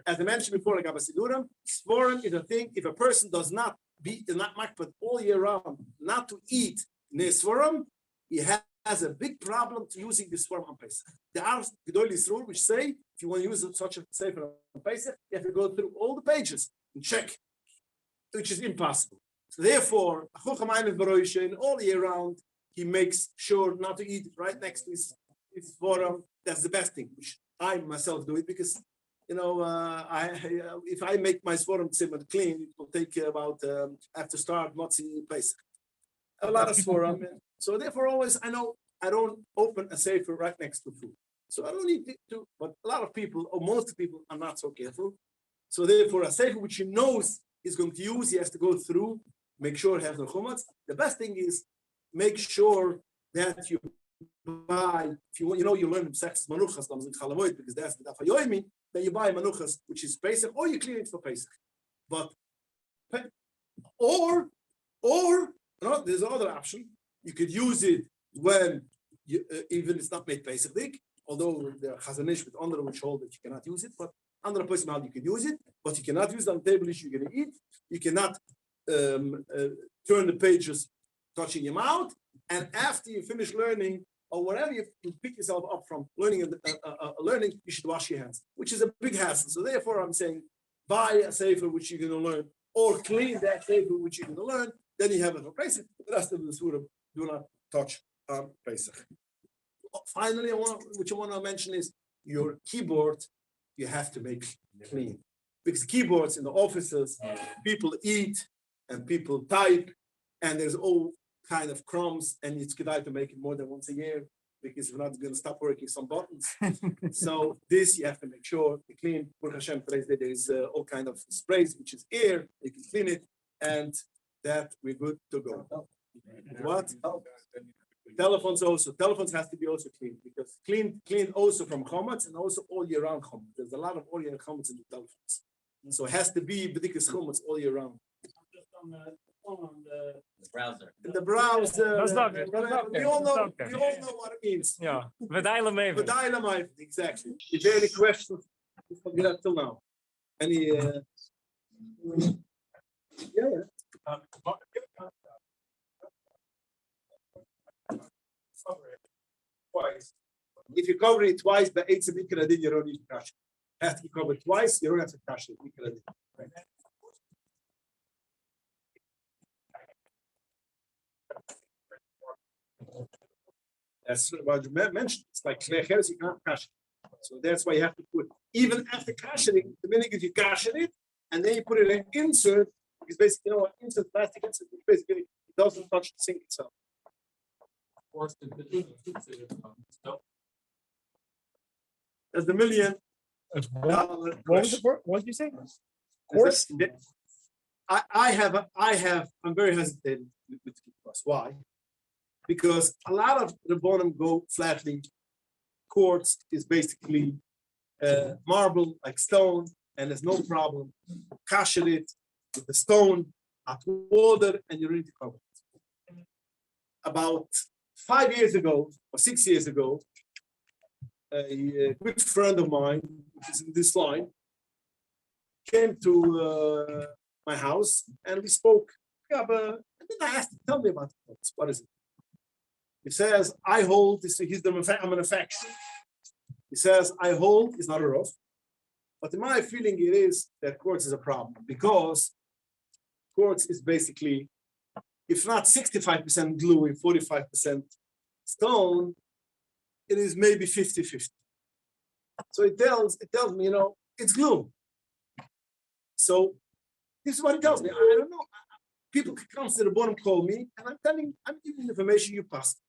As I mentioned before, like Abasiduram, Svarim is a thing, if a person does not makpid all year round, not to eat Nesvarim, he has a big problem to using the Svarim on Pesach. There are Gdoli rule which say, if you want to use such a sefer on Pesach, you have to go through all the pages and check, which is impossible. So therefore, all year round, he makes sure not to eat right next to his Svarim. That's the best thing, which I myself do it because, if I make my Svarim clean, it will take about, I have to start Motzi Pesach. A lot of Svarim. So therefore, always, I know I don't open a sefer right next to food. So I don't need to, but a lot of people, or most people, are not so careful. So therefore, a sefer which he knows he's going to use, he has to go through, make sure it has no chumutz. The best thing is, make sure that you buy, if you want, you learn Pesach's manuchas, because that's the dafayoimi, then you buy manuchas, which is Pesach, or you clean it for Pesach. But, or there's another option. You could use it when even it's not made Pesach, although there are Chazanish with under which hold that you cannot use it, but under a person you can use it, but you cannot use it on the table you're going to eat. You cannot turn the pages touching your mouth, and after you finish learning or whatever you pick yourself up from learning, you should wash your hands, which is a big hassle. So therefore, I'm saying buy a sefer which you're going to learn, or clean that sefer which you're going to learn. Then you have it for Pesach. The rest of the surah do not touch on Pesach. Finally, which I want to mention is your keyboard. You have to make clean because keyboards in the offices, people eat and people type, and there's all kind of crumbs, and it's good to make it more than once a year because we're not going to stop working some buttons. So this you have to make sure to clean. Baruch Hashem, there is all kind of sprays, which is air. You can clean it, and that we're good to go. What? Telephones also. Telephones has to be also clean because clean also from chomutz and also all year round chomutz. There's a lot of all year chomutz in the telephones, so it has to be b'dikas chomutz all year round. The browser. In the browser. We all know what it means. Yeah. V'dai exactly. Is there any questions? Till now. Any? Twice. If you cover it twice, but it's a mikra din, you don't need to cash it. Have to cover it twice, you don't have to cash it. Mikra din. Right. That's what you mentioned. It's like Klecheres, you can't cash it. So that's why you have to put, even after cashing, the minute you cash it, and then you put it in insert, because basically, you know, insert plastic insert, basically, it doesn't touch the sink itself. That's the $1 million. What did you say? Course. I'm very hesitant with course. Why? Because a lot of the bottom go flatly. Quartz is basically marble, like stone, and there's no problem. Cash it with the stone, hot water, and you're ready to cover it. About 5 years ago, or 6 years ago, a good friend of mine, which is in this line, came to my house and we spoke. Yeah, but and then I asked him, tell me about it. What is it? He says, I hold, he's the manufacturer. He says, I hold, it's not a rough. But in my feeling, it is that quartz is a problem because quartz is basically, if not 65% glue and 45% stone, it is maybe 50-50. So it tells me, you know, it's glue. So this is what it tells me. I don't know. People can come to the bottom, call me, and I'm giving information you passed.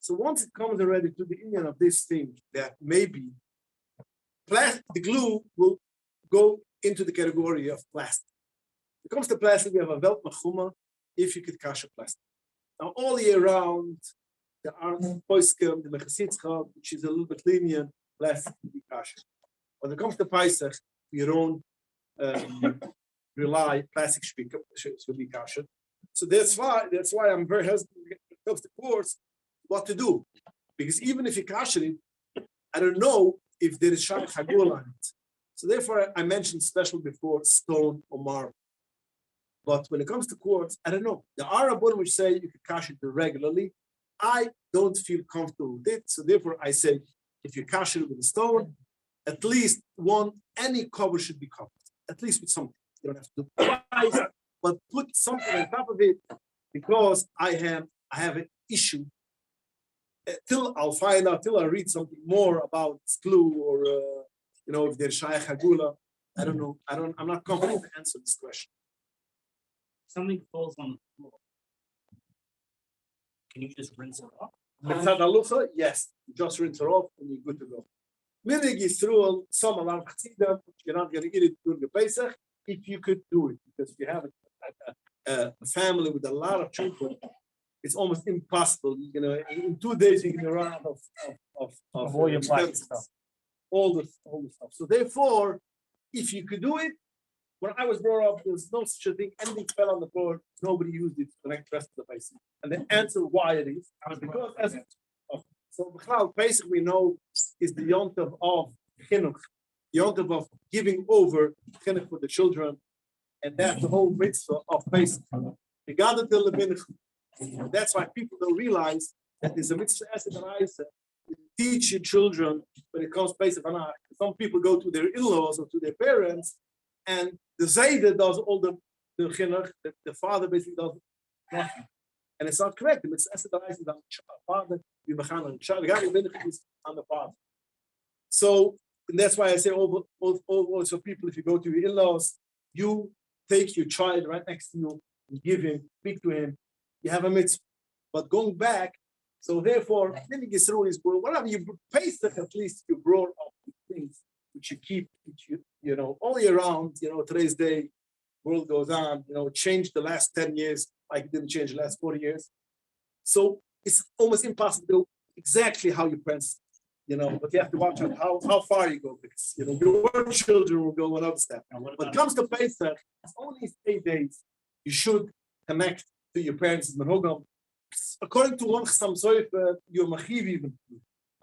So once it comes already to the union of this thing, that maybe the glue will go into the category of plastic. When it comes to plastic, we have a Welt Machuma, if you could cash a plastic. Now, all year round, there are poiskim, the Mechasitzcha, which is a little bit lenient, plastic to be cash. When it comes to Pesach, we don't rely plastic should be cash. So that's why I'm very hesitant when it comes to quartz, what to do. Because even if you cash it, I don't know if there is Shach Hagul on it. So therefore, I mentioned special before stone or marble. But when it comes to quartz, I don't know. There are Rabbanim which say you can cash it regularly. I don't feel comfortable with it. So therefore, I say, if you cash it with a stone, at least any cover should be covered. At least with something. You don't have to do twice, but put something on top of it, because I have an issue. Till I'll find out, till I read something more about glue or if there's Shaykh Hagula. I don't know. I'm not confident to answer this question. Something falls on the floor. Can you just rinse it off? Mitzad halucha, yes, just rinse it off and you're good to go. Minig is through some alarm chatzida, you're not going to eat it during the Pesach, if you could do it, because if you have a family with a lot of children, it's almost impossible. In 2 days you're going to run out of all your plastic stuff. All the stuff. So therefore, if you could do it, when I was brought up, there was no such a thing. Anything fell on the floor, nobody used it to connect the rest of the Pesach. And the answer why it is because so Pesach we know is the yontav of chinuch, the yontav of giving over chinuch for the children, and that's the whole mitzvah of Pesach. You got to tell the mincha. That's why people don't realize that there's a mitzvah asset and I said, teach your children when it comes to Pesach. Some people go to their in-laws or to their parents, and the Zayda does all the chinuch, the father basically does nothing. And it's not correct. It's asset and I said, father, on the father. So and that's why I say also people, if you go to your in-laws, you take your child right next to you and give him, speak to him, you have a mitzvah. But going back, so therefore, then it gets through is whatever you Pesach, at least you brought up the things which you keep, which you all year round, today's day, world goes on, changed the last 10 years, like it didn't change the last 40 years. So it's almost impossible to do exactly how you press, but you have to watch out how far you go, because your children will go one other step. When it comes to Pesach, it's only 8 days. You should connect to your parents' menhogam. According to one Chassam Sofer, you're machiv even.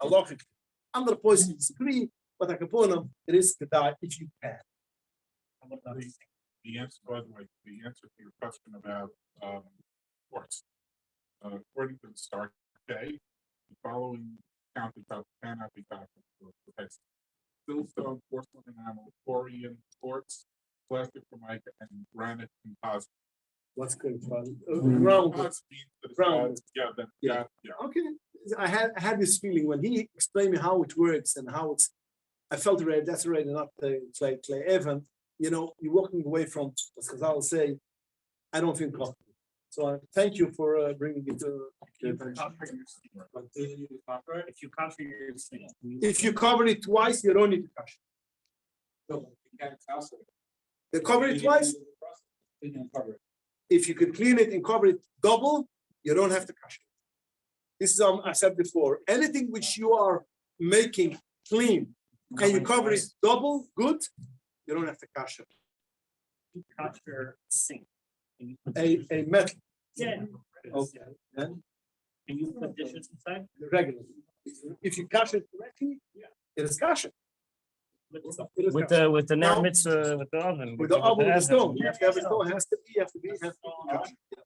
Other points disagree, but it is kedai if you can. the answer, by the way, the answer to your question about ports. According to the start day, the following counted cup cannot be counted for pesach. Siltstone, porcelain enamel, Korean quartz, plastic formica, and granite composite. What's good? Ground. Composite means that it's Ground. yeah. Okay. I had this feeling when he explained me how it works and how it's. I felt already that's already not clay Evan. You know, you're walking away from, as I'll say, I don't feel comfortable. So thank you for bringing it to your attention. If you cover your sleeve. If you cover it twice, you don't need to cash it. You cover it twice. If you could clean it and cover it double, you don't have to cash it. This is I said before. Anything which you are making clean and you cover it double, good, you don't have to cash it. You cut your sink. A metal. Yeah. Okay. And Can you put dishes inside? regularly. If you cash it correctly, it is cash it. With the Now- nermits, with the oven. With the oven, with the stone. You have to have a stone, has to be cash it.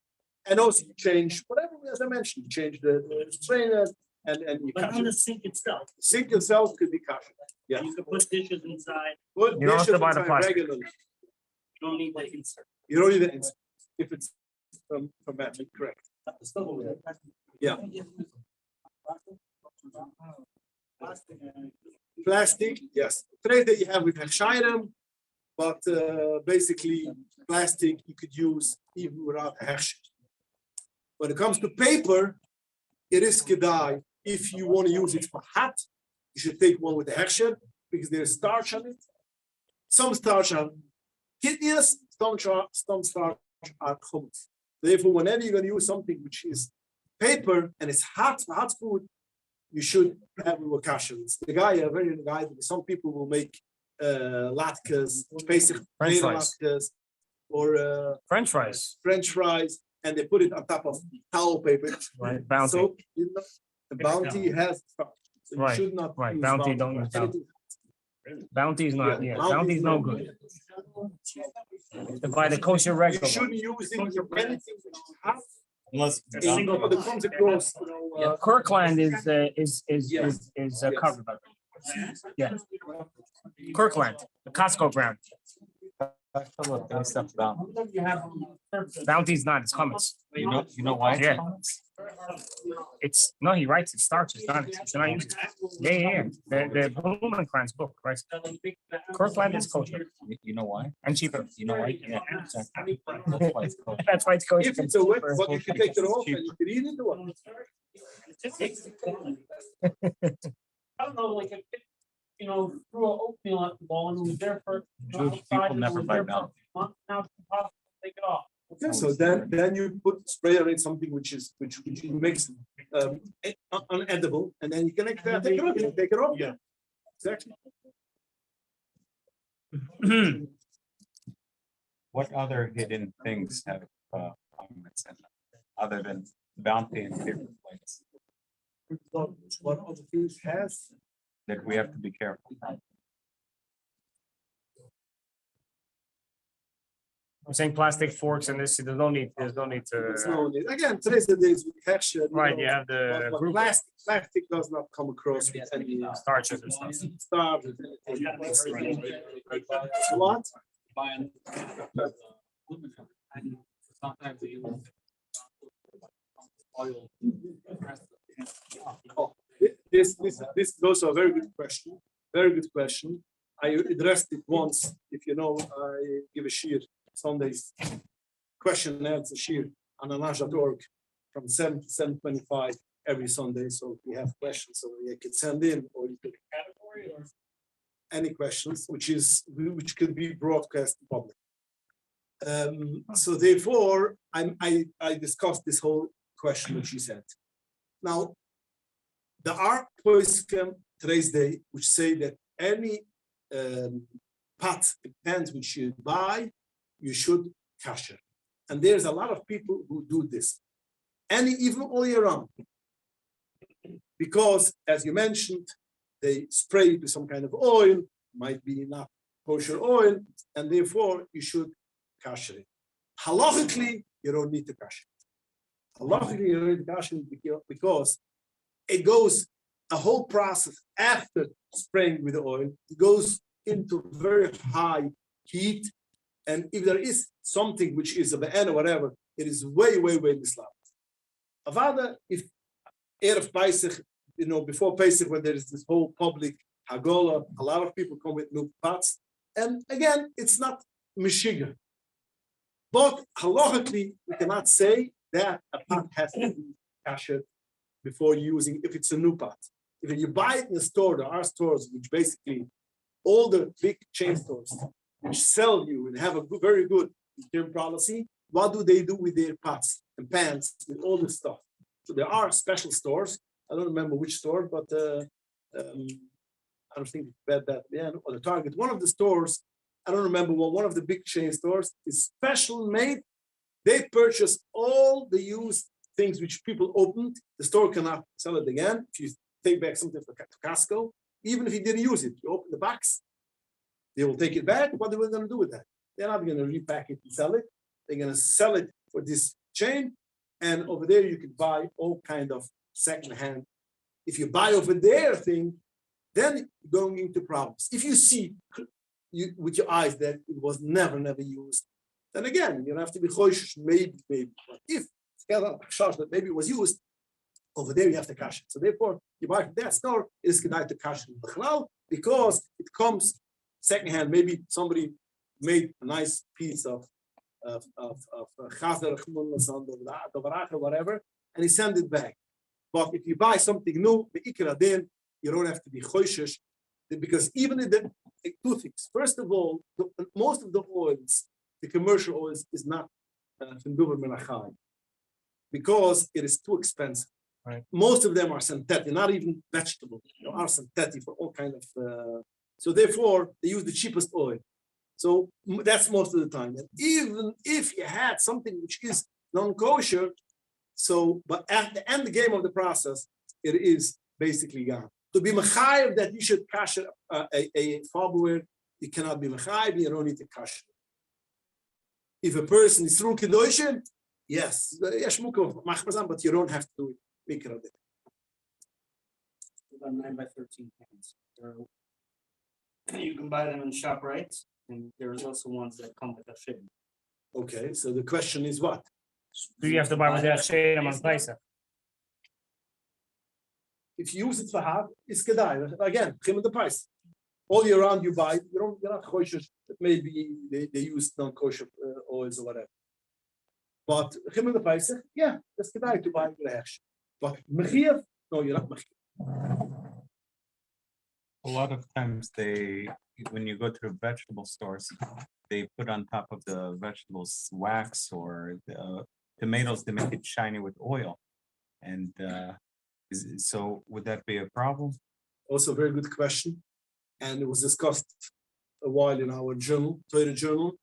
And also you change whatever, as I mentioned, you change the strainer and you But cash on it. the sink itself, Sink itself could be cash it. Yeah. you can put dishes inside. Put You don't have to dishes buy the inside plastic. regularly. You don't need the insert. You don't need the insert. If it's from metal, correct. Yeah. Plastic, yes. Today that you have with Hechshairem, but basically plastic you could use even without Hechsher. When it comes to paper, it is Gdly. If you want to use it for hat, you should take one with the Hechsher because there's starch on it. Some starch are kidneys, some starch are hummus. Therefore, whenever you're going to use something which is paper and it's hot food, you should have it with kasher. The guy, a very good guy. Some people will make latkes, basically French fries. latkes, or French fries. French fries, and they put it on top of towel paper. Right, Bounty. So you know, the bounty has starch. So you Right, should not right, use Bounty don't use Anything- Bounty is not, yeah, Bounty is no good. To buy the kosher You regular. shouldn't use it for anything which is hot. Unless. Single that comes across, Kirkland is Yes. covered by. Yeah. Kirkland, the Costco brand. Bounty's not, it's hummus. You know why? Yeah. It's, no, he writes it starches, not, it's not used. Yeah. The Blumenkranz book, right? Kirkland is kosher You know why? and cheaper. You know why? Yeah, exactly. That's why it's called. That's why it's kosher. if it's a wet, but you can take it off and you can eat it or. I don't know, like, if, you know, threw an oatmeal at the ball and it was there for. Jewish people never buy milk. Now it's impossible to take it off. Okay, so then you put spray on it something which makes unedible, and then you can take it off. Yeah, exactly. What other hidden things have ornaments in them, other than bounty and paper plates, What other things has? that we have to be careful? I'm saying plastic forks and this, there's no need There's to, no need. Again, today's the days with texture. right, you have the But group plastic does not come across with any starches and stuff. starch. What? Sometimes they use oil. Oh, this is also a very good question. Very good question. I addressed it once. If you know, I give a shiur Sundays. Question and answer shiur on anash.org from 7 to 7:25 every Sunday. So if you have questions, so you can send in, or you could category or any questions, which could be broadcast in public. So therefore, I discussed this whole question which you said. Now, there are poskim today's day which say that any pot, pans which you buy, you should kasher. And there's a lot of people who do this, even all year round, because as you mentioned, they spray it with some kind of oil, might be not kosher oil, and therefore you should kasher it. Halachically, you don't need to kasher it. Halachically, you don't need to kasher it because it goes a whole process after spraying with the oil. It goes into very high heat, and if there is something which is a be'en or whatever, it is way mislab. Avada, if Erev Pesach, before Pesach, when there is this whole public hagola, a lot of people come with new pots, and again, it's not mishiga. But halachically, we cannot say that a pot has to be kasher before using, if it's a new pot. If you buy it in the store, there are stores which basically, all the big chain stores, which sell you and have a very good return policy, what do they do with their pots and pans, with all this stuff? So there are special stores. I don't remember which store, but I don't think it's that or the Target. One of the stores, I don't remember one of the big chain stores is special made. They purchase all the used things which people opened. The store cannot sell it again. If you take back something to Costco, even if you didn't use it, you open the box, they will take it back. What are they going to do with that? They're not going to repack it and sell it. They're going to sell it for this chain. And over there, you can buy all kind of secondhand. If you buy over there thing, then you're going into problems. If you see with your eyes that it was never used, then again, you have to be choishish, maybe. But if that maybe it was used, over there you have to cash it. So therefore, you buy from that store, it is kedai to cash it because it comes secondhand. Maybe somebody made a nice piece of chazer or whatever, and he sent it back. But if you buy something new, you don't have to be choishish, because even in the two things. First of all, most of the oils, the commercial oils, is not because it is too expensive. Right. Most of them are synthetic, not even vegetable. Are synthetic for all kind of. So therefore, they use the cheapest oil. So that's most of the time. And even if you had something which is non-kosher, but at the end game of the process, it is basically gone. To be mechayev that you should kasher a farberware, you cannot be mechayev. You don't need to kasher. If a person is through kedushin, yes, but you don't have to do it. About 9 by 13 pans. You can buy them in ShopRite, and there's also ones that come with a shade. Okay, so the question is what? Do you have to buy with that shade on Pesach? If you use it for half, it's kedai. Again, chim the price. All year round you buy. You're not kosher. Maybe they use non-kosher oils or whatever. But chim the price, yeah, that's kedai to buy the. But mechiv, no, you're not mechiv. A lot of times when you go to vegetable stores, they put on top of the vegetables wax or the tomatoes to make it shiny with oil. And so would that be a problem? Also a very good question. And it was discussed a while in our journal, Torah journal.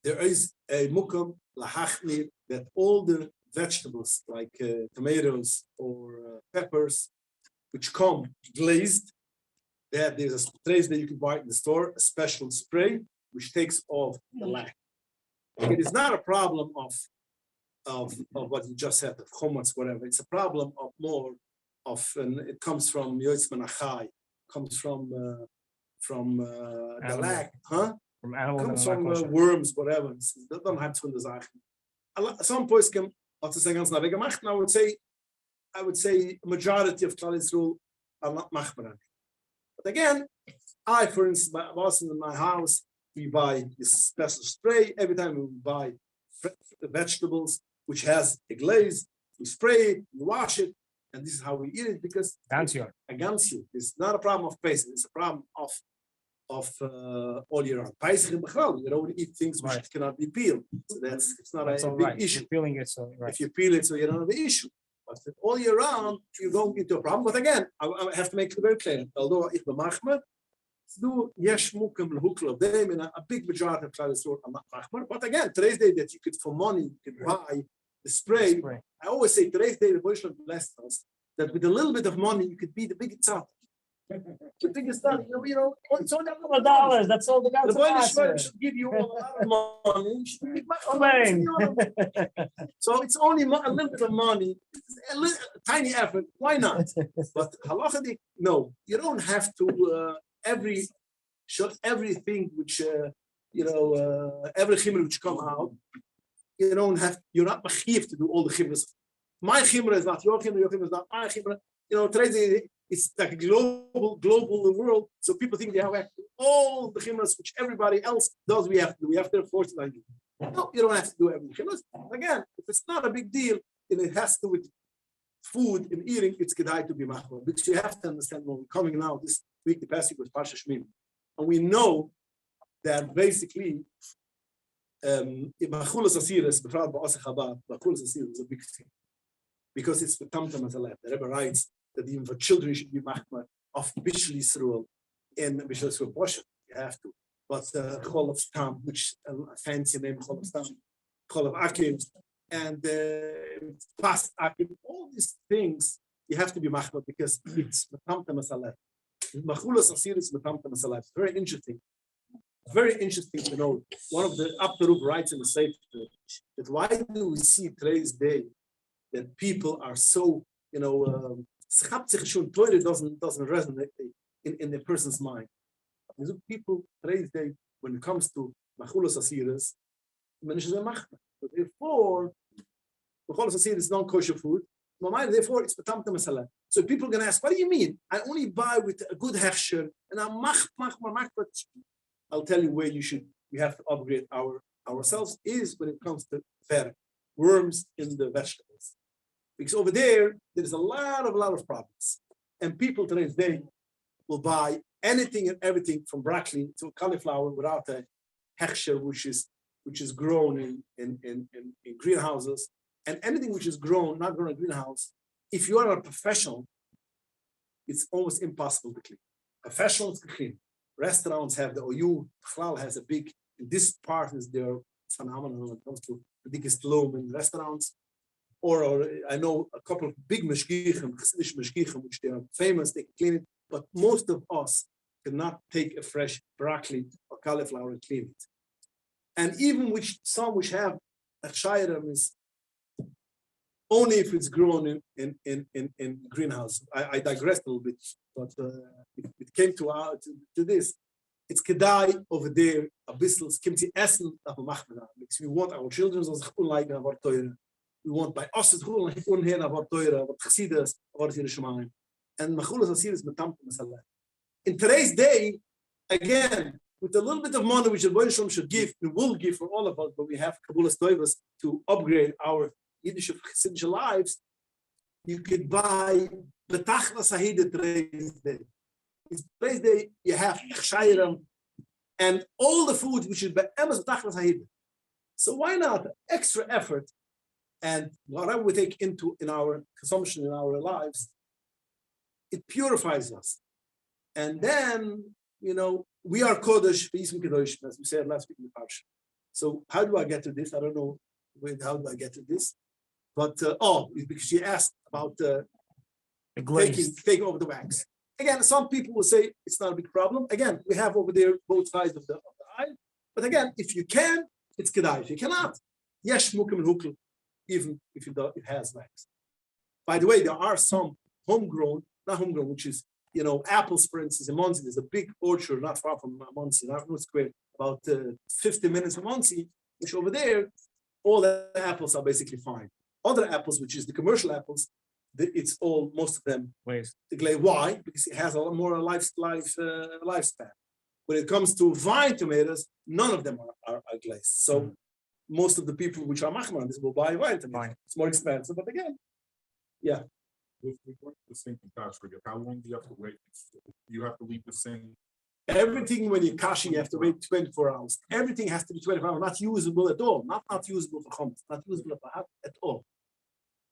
There is a mukam lahachmir that all the vegetables like tomatoes or peppers, which come glazed, there's a spray that you can buy in the store, a special spray which takes off the lac. It is not a problem of what you just said, of chomats, whatever. It's a problem of more of, and it comes from Yoetz Menachai, comes from the lac, From animals, comes from worms, whatever. That don't have to the some points can. I would say majority of Klal Yisrael are not machmer. But again, for instance, was in my house, we buy this special spray. Every time we buy vegetables, which has a glaze, we spray it, we wash it, and this is how we eat it because against you. It's not a problem of Pesach, it's a problem of all year round. Pesach in Bechal, you don't eat things which cannot be peeled. So it's not a big issue. You're peeling it, so if you peel it, so you don't have the issue. But all year round, you don't get into a problem. But again, I have to make it very clear. Although ich b'machmer, do yesh mukem l'hukl of them in a big majority of Klal Yisrael are not machmer. But again, today's day that you could for money you could buy the spray. I always say today's day the Moshe blessed us that with a little bit of money you could be the big tzad. The biggest study, it's only $1. That's all the The guys Boy should give you a lot of money. You should make Amen. So it's only a little bit of money, a tiny effort. Why not? But halachic, no, you don't have to everything which every chimra which come out. You're not mechiv to do all the chimras. My chimra is not your chimra is not my chimra. Today it's like a global world. So people think they have to do all the chimras which everybody else does. We have to do. We have to force it on you. No, you don't have to do every chimras. Again, if it's not a big deal and it has to do with food and eating, it's gedai to be machmir. Because you have to understand when we're coming now this week, the past week was Parsha Shmim, and we know that basically. Machulas asiris, befrad ba'asach habad, machulas asiris is a big thing because it's the tamtam as a lab. The Rebbe writes that even for children should be machmir of bishli srul in bishli srul posher. You have to, but chol of stam, which a fancy name, chol of stam, chol of akim, and past akim, all these things you have to be machmir because it's the tamtam as a lab. Machulas asiris, the tamtam as a lab. Very interesting. Very interesting to know. One of the Abdurub writes in the Sefer that why do we see today's day that people are so, Torah doesn't resonate in a person's mind. People today's day, when it comes to machulas asiras, so therefore, machulas asiras is non-kosher food. Therefore, it's betamta masala. So people are going to ask, what do you mean? I only buy with a good hechsher, and I'm mach. I'll tell you where we have to upgrade ourselves is when it comes to worms in the vegetables. Because over there is a lot of problems. And people today's day will buy anything and everything from broccoli to cauliflower without a hechsher, which is grown in greenhouses. And anything which is not grown in a greenhouse, if you are a professional, it's almost impossible to clean. Professionals can clean. Restaurants have the OU, Chlal has a big, this part is their phenomenon when it comes to the biggest loam in restaurants. Or I know a couple of big meshgichim, Chassidish meshgichim, which they are famous, they can clean it, but most of us cannot take a fresh broccoli or cauliflower and clean it. And even some which have a shayram is only if it's grown in greenhouse. I digressed a little bit, but it came to this. It's kedai over there, a bissel, kimti essen, because we want our children to like our Torah. We want by us to unhear our Torah, our chassidus, our Yerushalayim. And machulas asiris metamta masala. In today's day, again, with a little bit of money which the Boy should give, we will give for all of us, but we have kabulas toivas to upgrade our Yiddish Chassidish lives. You could buy the tachlas hahida today's day. In today's day, you have chayram and all the food which is be'emes tachlas hahida. So why not extra effort and whatever we take into in our consumption in our lives, it purifies us. And then, we are kodesh, as we said last week in the parsha. So how do I get to this? I don't know how do I get to this. But because she asked about taking over the wax. Again, some people will say it's not a big problem. Again, we have over there both sides of the eye. But again, if you can, it's kedai. If you cannot, yesh mukim and hukl, even if it has wax. By the way, there are some not homegrown, which is apples, for instance, in Monsey. There's a big orchard not far from Monsey, not Square, about 50 minutes from Monsey, which over there, all the apples are basically fine. Other apples, which is the commercial apples, it's most of them Gdly. Why? Because it has a lot more lifespan. When it comes to vine tomatoes, none of them are glazed. So most of the people which are machman will buy vine tomatoes. It's more expensive, but again, yeah. With the sink and kash, how long do you have to wait? You have to leave the sink. Everything when you kashi, you have to wait 24 hours. Everything has to be 24 hours, not usable at all. Not usable for chametz, not usable at all.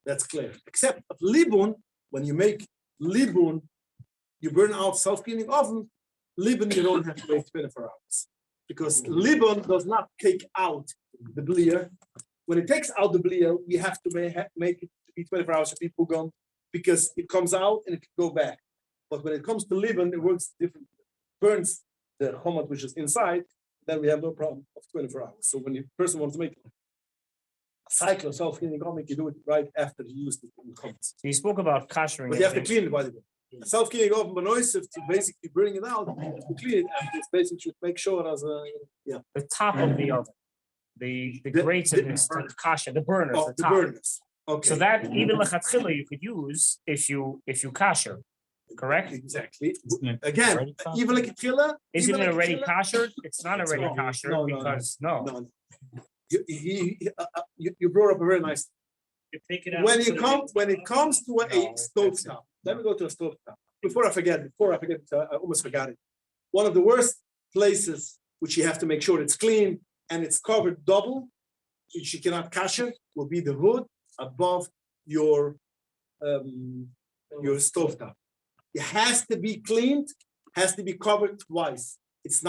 That's clear. Except of libun, when you make libun, you burn out self-cleaning oven. Libun, you don't have to wait 24 hours because libun does not take out the blear. When it takes out the blear, you have to make it to be 24 hours so people gone because it comes out and it can go back. But when it comes to Liban, it works different. Burns the chomot which is inside, then we have no problem of 24 hours. So when the person wants to make a cycle of self-cleaning garment, you do it right after you used it in the chomot. So you spoke about koshering. But you have to clean it, by the way. A self-cleaning oven, to basically bring it out, to clean it, and it's basically should make sure as a, The top of the oven, the grates of this kasha, the burners, the the top. burners. Okay. So that even lechatchila you could use if you kasher, correct? Exactly. Isn't it Again, already done? even like a thriller. Isn't it already kasher? It's not already No, kasher no, no, because no. You brought up a very nice. Take it out. When it comes to a stove top, let me go to a stove top. Before I forget, I almost forgot it. One of the worst places which you have to make sure it's clean and it's covered double, which you cannot kasher, will be the hood above your stove top. It has to be cleaned, has to be covered twice. It's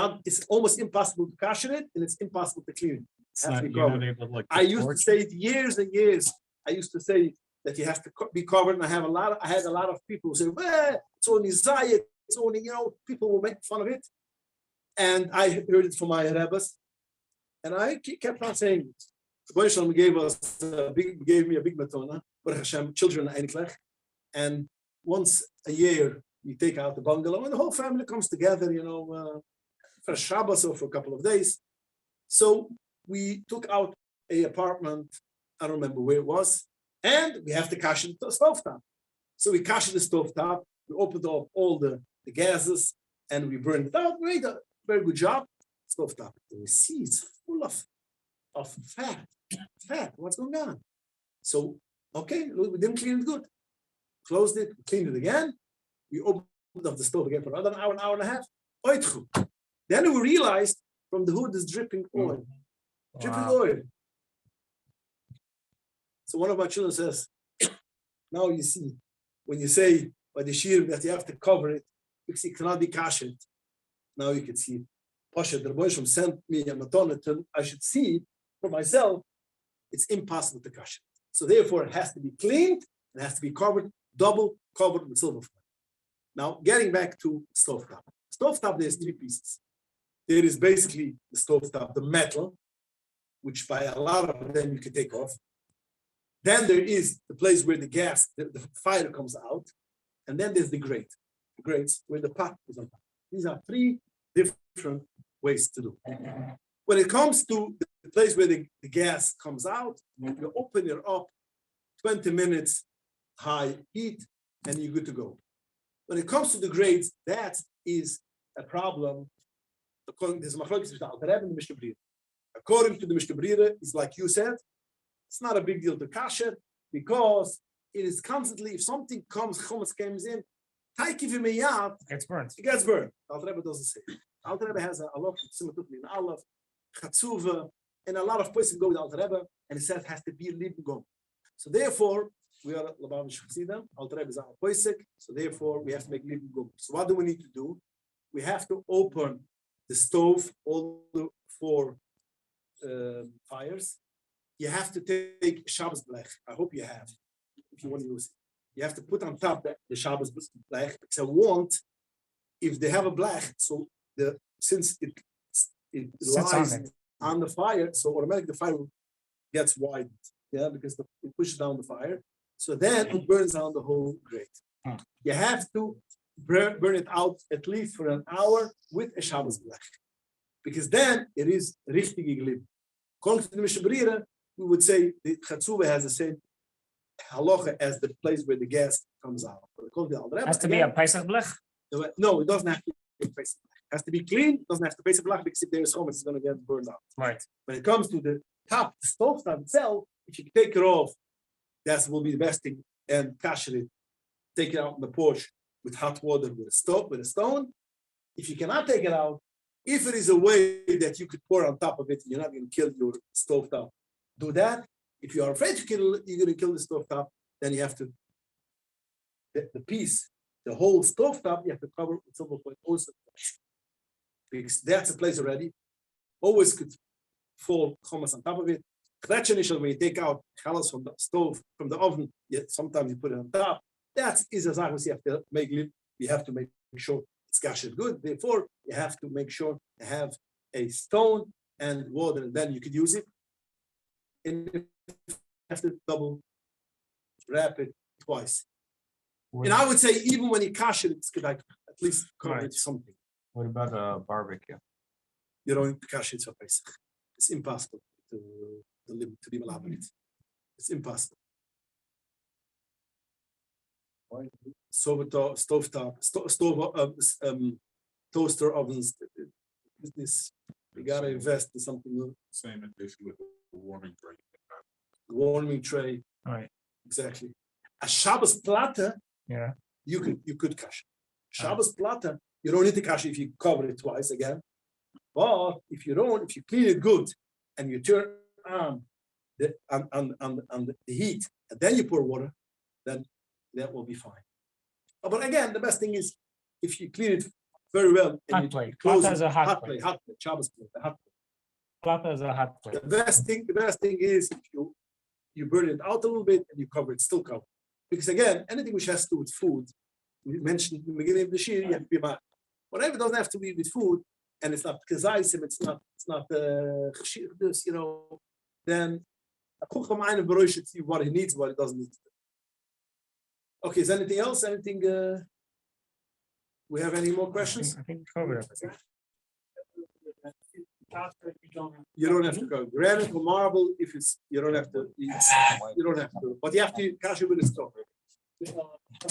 almost impossible to kasher it, and it's impossible to clean it. It's Has to not, be you're not covered. able to like. I used to torch say it? it years and years. I used to say that you have to be covered, and I had a lot of people who say, well, it's only Zayat, it's only, people will make fun of it. And I heard it from my rabbis, and I kept on saying it. The Baruch Shalom gave me a big matona, Baruch Hashem, children Einklech, and once a year we take out the bungalow, and the whole family comes together, for Shabbos or for a couple of days. So we took out a apartment, I don't remember where it was, and we have to cash the stovetop. So we cashed the stovetop, we opened up all the gases, and we burned it out. We made a very good job. Stovetop. And we see it's full of fat. What's going on? So, okay, we didn't clean it good. Closed it, cleaned it again. We opened up the stove again for another hour and a half. Oitchu. Then we realized from the hood is dripping oil. Dripping Wow. oil. So one of my children says, now you see, when you say by the shiur that you have to cover it, because it cannot be kashed. Now you can see it. Pasha, the Rebbe sent me a matanaton, I should see it for myself. It's impossible to cash it. So therefore it has to be cleaned, it has to be covered, double covered with silver foil. Now getting back to stovetop. Stovetop, there's three pieces. There is basically the stovetop, the metal, which by a lot of them you can take off. Then there is the place where the gas, the fire comes out. And then there's the grate. The grates where the pot is on top. These are three different ways to do it. When it comes to the place where the gas comes out, you open it up, 20 minutes high heat, and you're good to go. When it comes to the grates, that is a problem. According to the Alter and the Mishnah Brera. According to the Mishnah Brera, it's like you said, it's not a big deal to kasher because it is constantly, if something comes in, It's burnt. it gets burned. Alter Rebbe doesn't say. Alter Rebbe has a lot of similitude in Aleph, Chatzuva, and a lot of places go with Alter Rebbe, and it says it has to be Lib Gom. So therefore, we are Labavish Chassidim, Alter Rebbe is our Poisek, so therefore we have to make Lib Gom. So what do we need to do? We have to open the stove, all the four fires. You have to take Shabbos blech. I hope you have, if you want to use it. You have to put on top the Shabbos blech, because I want, if they have a blech, so since it lies on the fire, so automatically the fire gets widened, because it pushes down the fire. So then it burns down the whole grate. You have to burn it out at least for an hour with a Shabbos blech, because then it is richtig glib. According to the Mishnah Brera, we would say the Chatzuva has the same halacha as the place where the gas comes out. Has to be a Pesach blech. No, it doesn't have to be Pesach blech. It has to be clean. It doesn't have to be Pesach blech because if there is home, it's going to get burned out. Right. When it comes to the top, the stove top itself, if you take it off, that will be the best thing. And kasher it, take it out on the porch with hot water with a stone. If you cannot take it out, if it is a way that you could pour on top of it, you're not going to kill your stove top. Do that. If you are afraid to kill, you're going to kill the stove top, then you have to, the piece, the whole stove top, you have to cover with silver foil also. Because that's a place already. Always could fall hummus on top of it. When you take out chalas from the stove, from the oven, sometimes you put it on top. That is a zach you have to make you have to make sure it's gashed good. Therefore, you have to make sure to have a stone and water, and then you could use it. And you have to double wrap it twice. And I would say even when you cash it, it's good, like at least cover it something. What about a barbecue? You don't cash it for Pesach. It's impossible to be allowed it. It's impossible. Stovetop, toaster ovens. This you gotta invest in something new. Same issue with the warming tray. Warming tray. Right. Exactly. A Shabbos platter, Yeah. you could cash it. Shabbos platter, you don't need to cash it if you cover it twice again. But if you clean it good and you turn on the heat and then you pour water, then that will be fine. But again, the best thing is if you clean it very well and Hot you plate. close Plata it, is a hot plate. hot plate, Shabbos plate, a hot Plata is a hot plate. plate. The best thing is if you burn it out a little bit and you cover it, still cover. Because again, anything which has to do with food, we mentioned in the beginning of the year, you have to be mad. Whatever doesn't have to be with food, and it's not kazaisim, it's not this, then a kucham ein and baruch should see what he needs, what he doesn't need. Okay, is there anything else? Anything? We have any more questions? I think we covered everything. You don't have to go granite or marble if it's you don't have to. You don't have to, but you have to cash it with a store.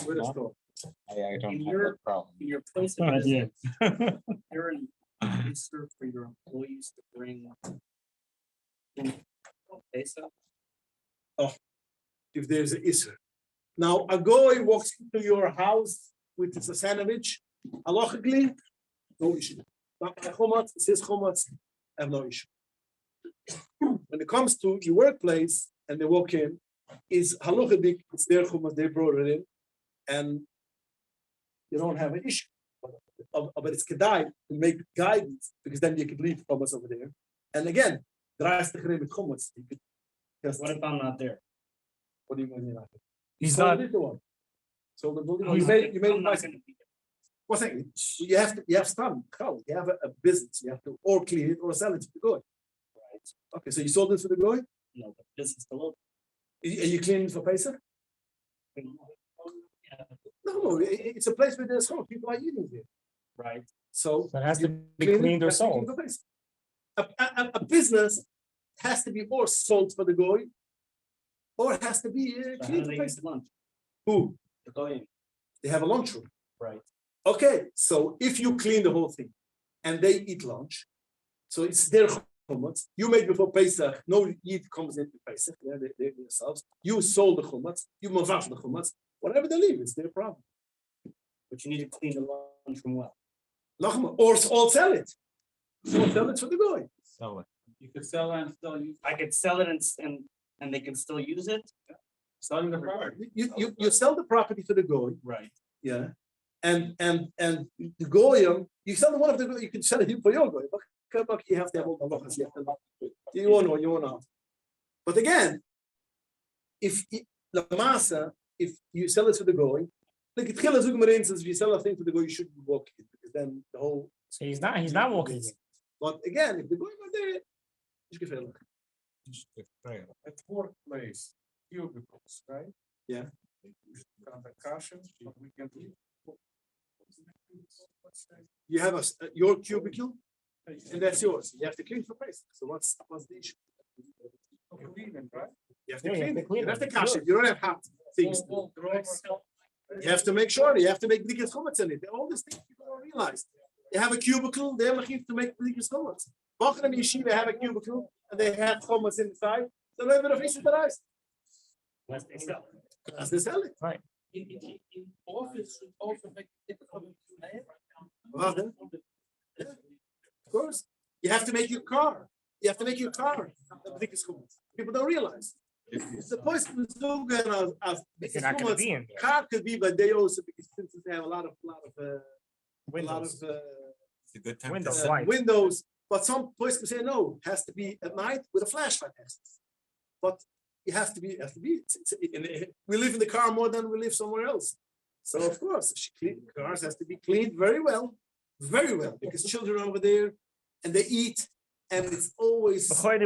With a store. I don't In have your- that problem. In your place of business, there an Easter for your employees to bring. Pesach? If there's an issue. Now, a goy walks into your house with a sandwich, halachically, no issue. But chomatz, it says chomatz, I have no issue. When it comes to your workplace and they walk in, is halachic, it's their chomatz, they brought it in, and you don't have an issue. But it's kedai to make guidance, because then you could leave chomatz over there. And again, drastically with chomatz, you could just. What if I'm not there? What do you mean? He's Sold not. it or what? Sold the building. Oh, He's- you made I'm it not nice. gonna be there. One second. You have some. You have a business. You have to or clean it or sell it to the goy. Right. Okay, so you sold it to the goy. No, but this is the local. Are you cleaning it for Pesach? Yeah, No, it's a place where there's home. People are eating there. right. So That has you to be clean it, cleaned or has to be sold. cleaned for Pesach. A business has to be or sold for the goy, or it has to be So how cleaned do for they eat Pesach. lunch? Who? The goyim. They have a lunchroom. Right. Okay, so if you clean the whole thing and they eat lunch, so it's their chumatz. You made before Pesach, no Yid comes into Pesach, yeah, they themselves. You sold the chumatz, you mavash the chumatz, whatever they leave, it's their problem. But you need to clean the lunch from well. Or sell it. Or sell it for the goy. Sell it. You could sell and still use. I could sell it and they can still use it. Selling the property. You sell the property to the goy, Right. yeah, and the goyim, you sell the one of the goy, you can sell it for your goy. But you have to have all the halachas, you have to. You want to. But again, if the masa, if you sell it to the goy, like it kills if you sell a thing to the goy, you shouldn't walk in because then the whole. So he's not walking in. But again, if the goy are there, it's gefährlich. At workplace, cubicles, right? Yeah. On the caution, we can leave. You have your cubicle, and that's yours. You have to clean for Pesach. So what's the issue? Cleaning, right? You have to Yeah, you have clean to it. clean You have it. to cash it. You don't have hot things. You have to make sure. You have to make blikes chometz in it. All these things people don't realize. You have a cubicle. They have to make blikes chometz. Bachram yeshiva have a cubicle and they have chometz inside. So they will fix it the rice. Unless they sell it. As they sell it. In office, should also make it difficult to Of course. You have to make your car. You have to make your car. Blikes chometz. People don't realize. It's the place to do as If you're not going to be in there. car could be, but they also because since they have a lot of Windows. It's a good time to Windows. sell. Light. windows. But some places can say no, it has to be at night with a flashlight access. But it has to be. We live in the car more than we live somewhere else. So of course, cars has to be cleaned very well, because children are over there and they eat, and it's always. They find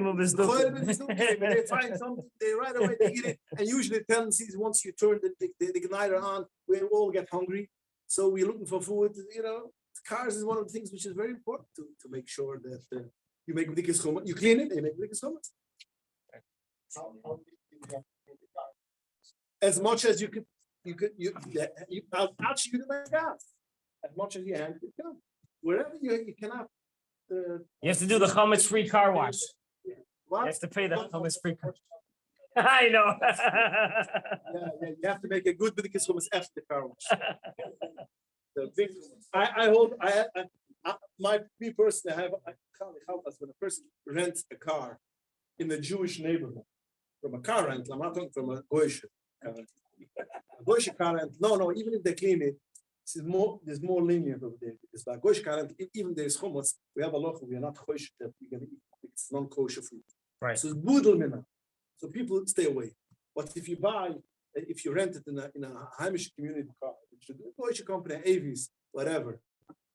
something, they right away they eat it, and usually the tendency is once you turn the igniter on, we all get hungry. So we're looking for food. Cars is one of the things which is very important to make sure that you make b'dikas chumot, you clean it, and you make b'dikas chumot. As much as you could, I'll shoot my gas. As much as you hand it come. Wherever you cannot. You have to do the chametz-free car wash. What? You have to pay the chametz-free car. I know. Yeah, you have to make a good b'dikas chumot after the car wash. Me personally, I have when a person rents a car in a Jewish neighborhood from a car rental. I'm not talking from a goyish car rental. A goyish car rental. No, even if they clean it, there's more lenient over there because by goyish car rental, even there's chumotz, we have a lot. We are not goyish that we're going to eat. It's non-kosher food. Right. So it's budel mina. So people stay away. But if you rent it in a Hamish community car, which is a goyish company, Avis, whatever.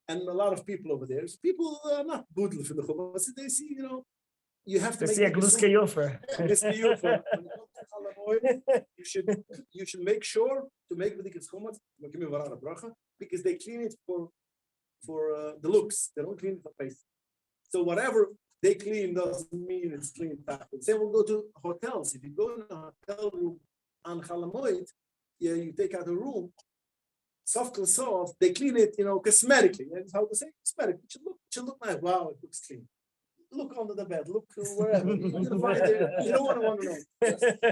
And a lot of people over there, people are not budel for the chumotz. They see, you have to see a gluske yofer. You should make sure to make b'dikas chumotz because they clean it for the looks. They don't clean it for face. So whatever they clean doesn't mean it's clean. Say we'll go to hotels. If you go in a hotel room on Chalamoid, you take out a room. Soft, they clean it, cosmetically. That's how to say cosmetic. It should look nice. Wow, it looks clean. Look under the bed. Look wherever. You don't want to know.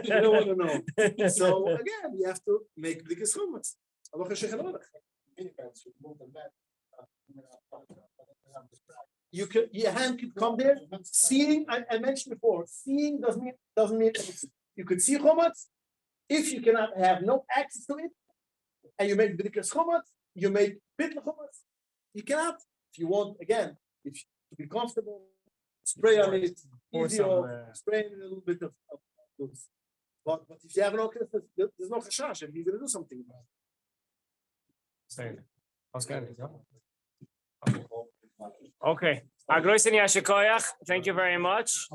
You don't want to know. So again, you have to make b'dikas chumotz. Your hand could come there. Seeing, I mentioned before, seeing doesn't mean you could see chumotz. If you cannot have no access to it, and you make b'dikas chumotz, you make bittul chumotz. You cannot. If you want, again, to be comfortable, spray on it, easy off, spray in a little bit of those. But if you have no access, there's no chashash if you're going to do something about it. Okay. Thank you very much.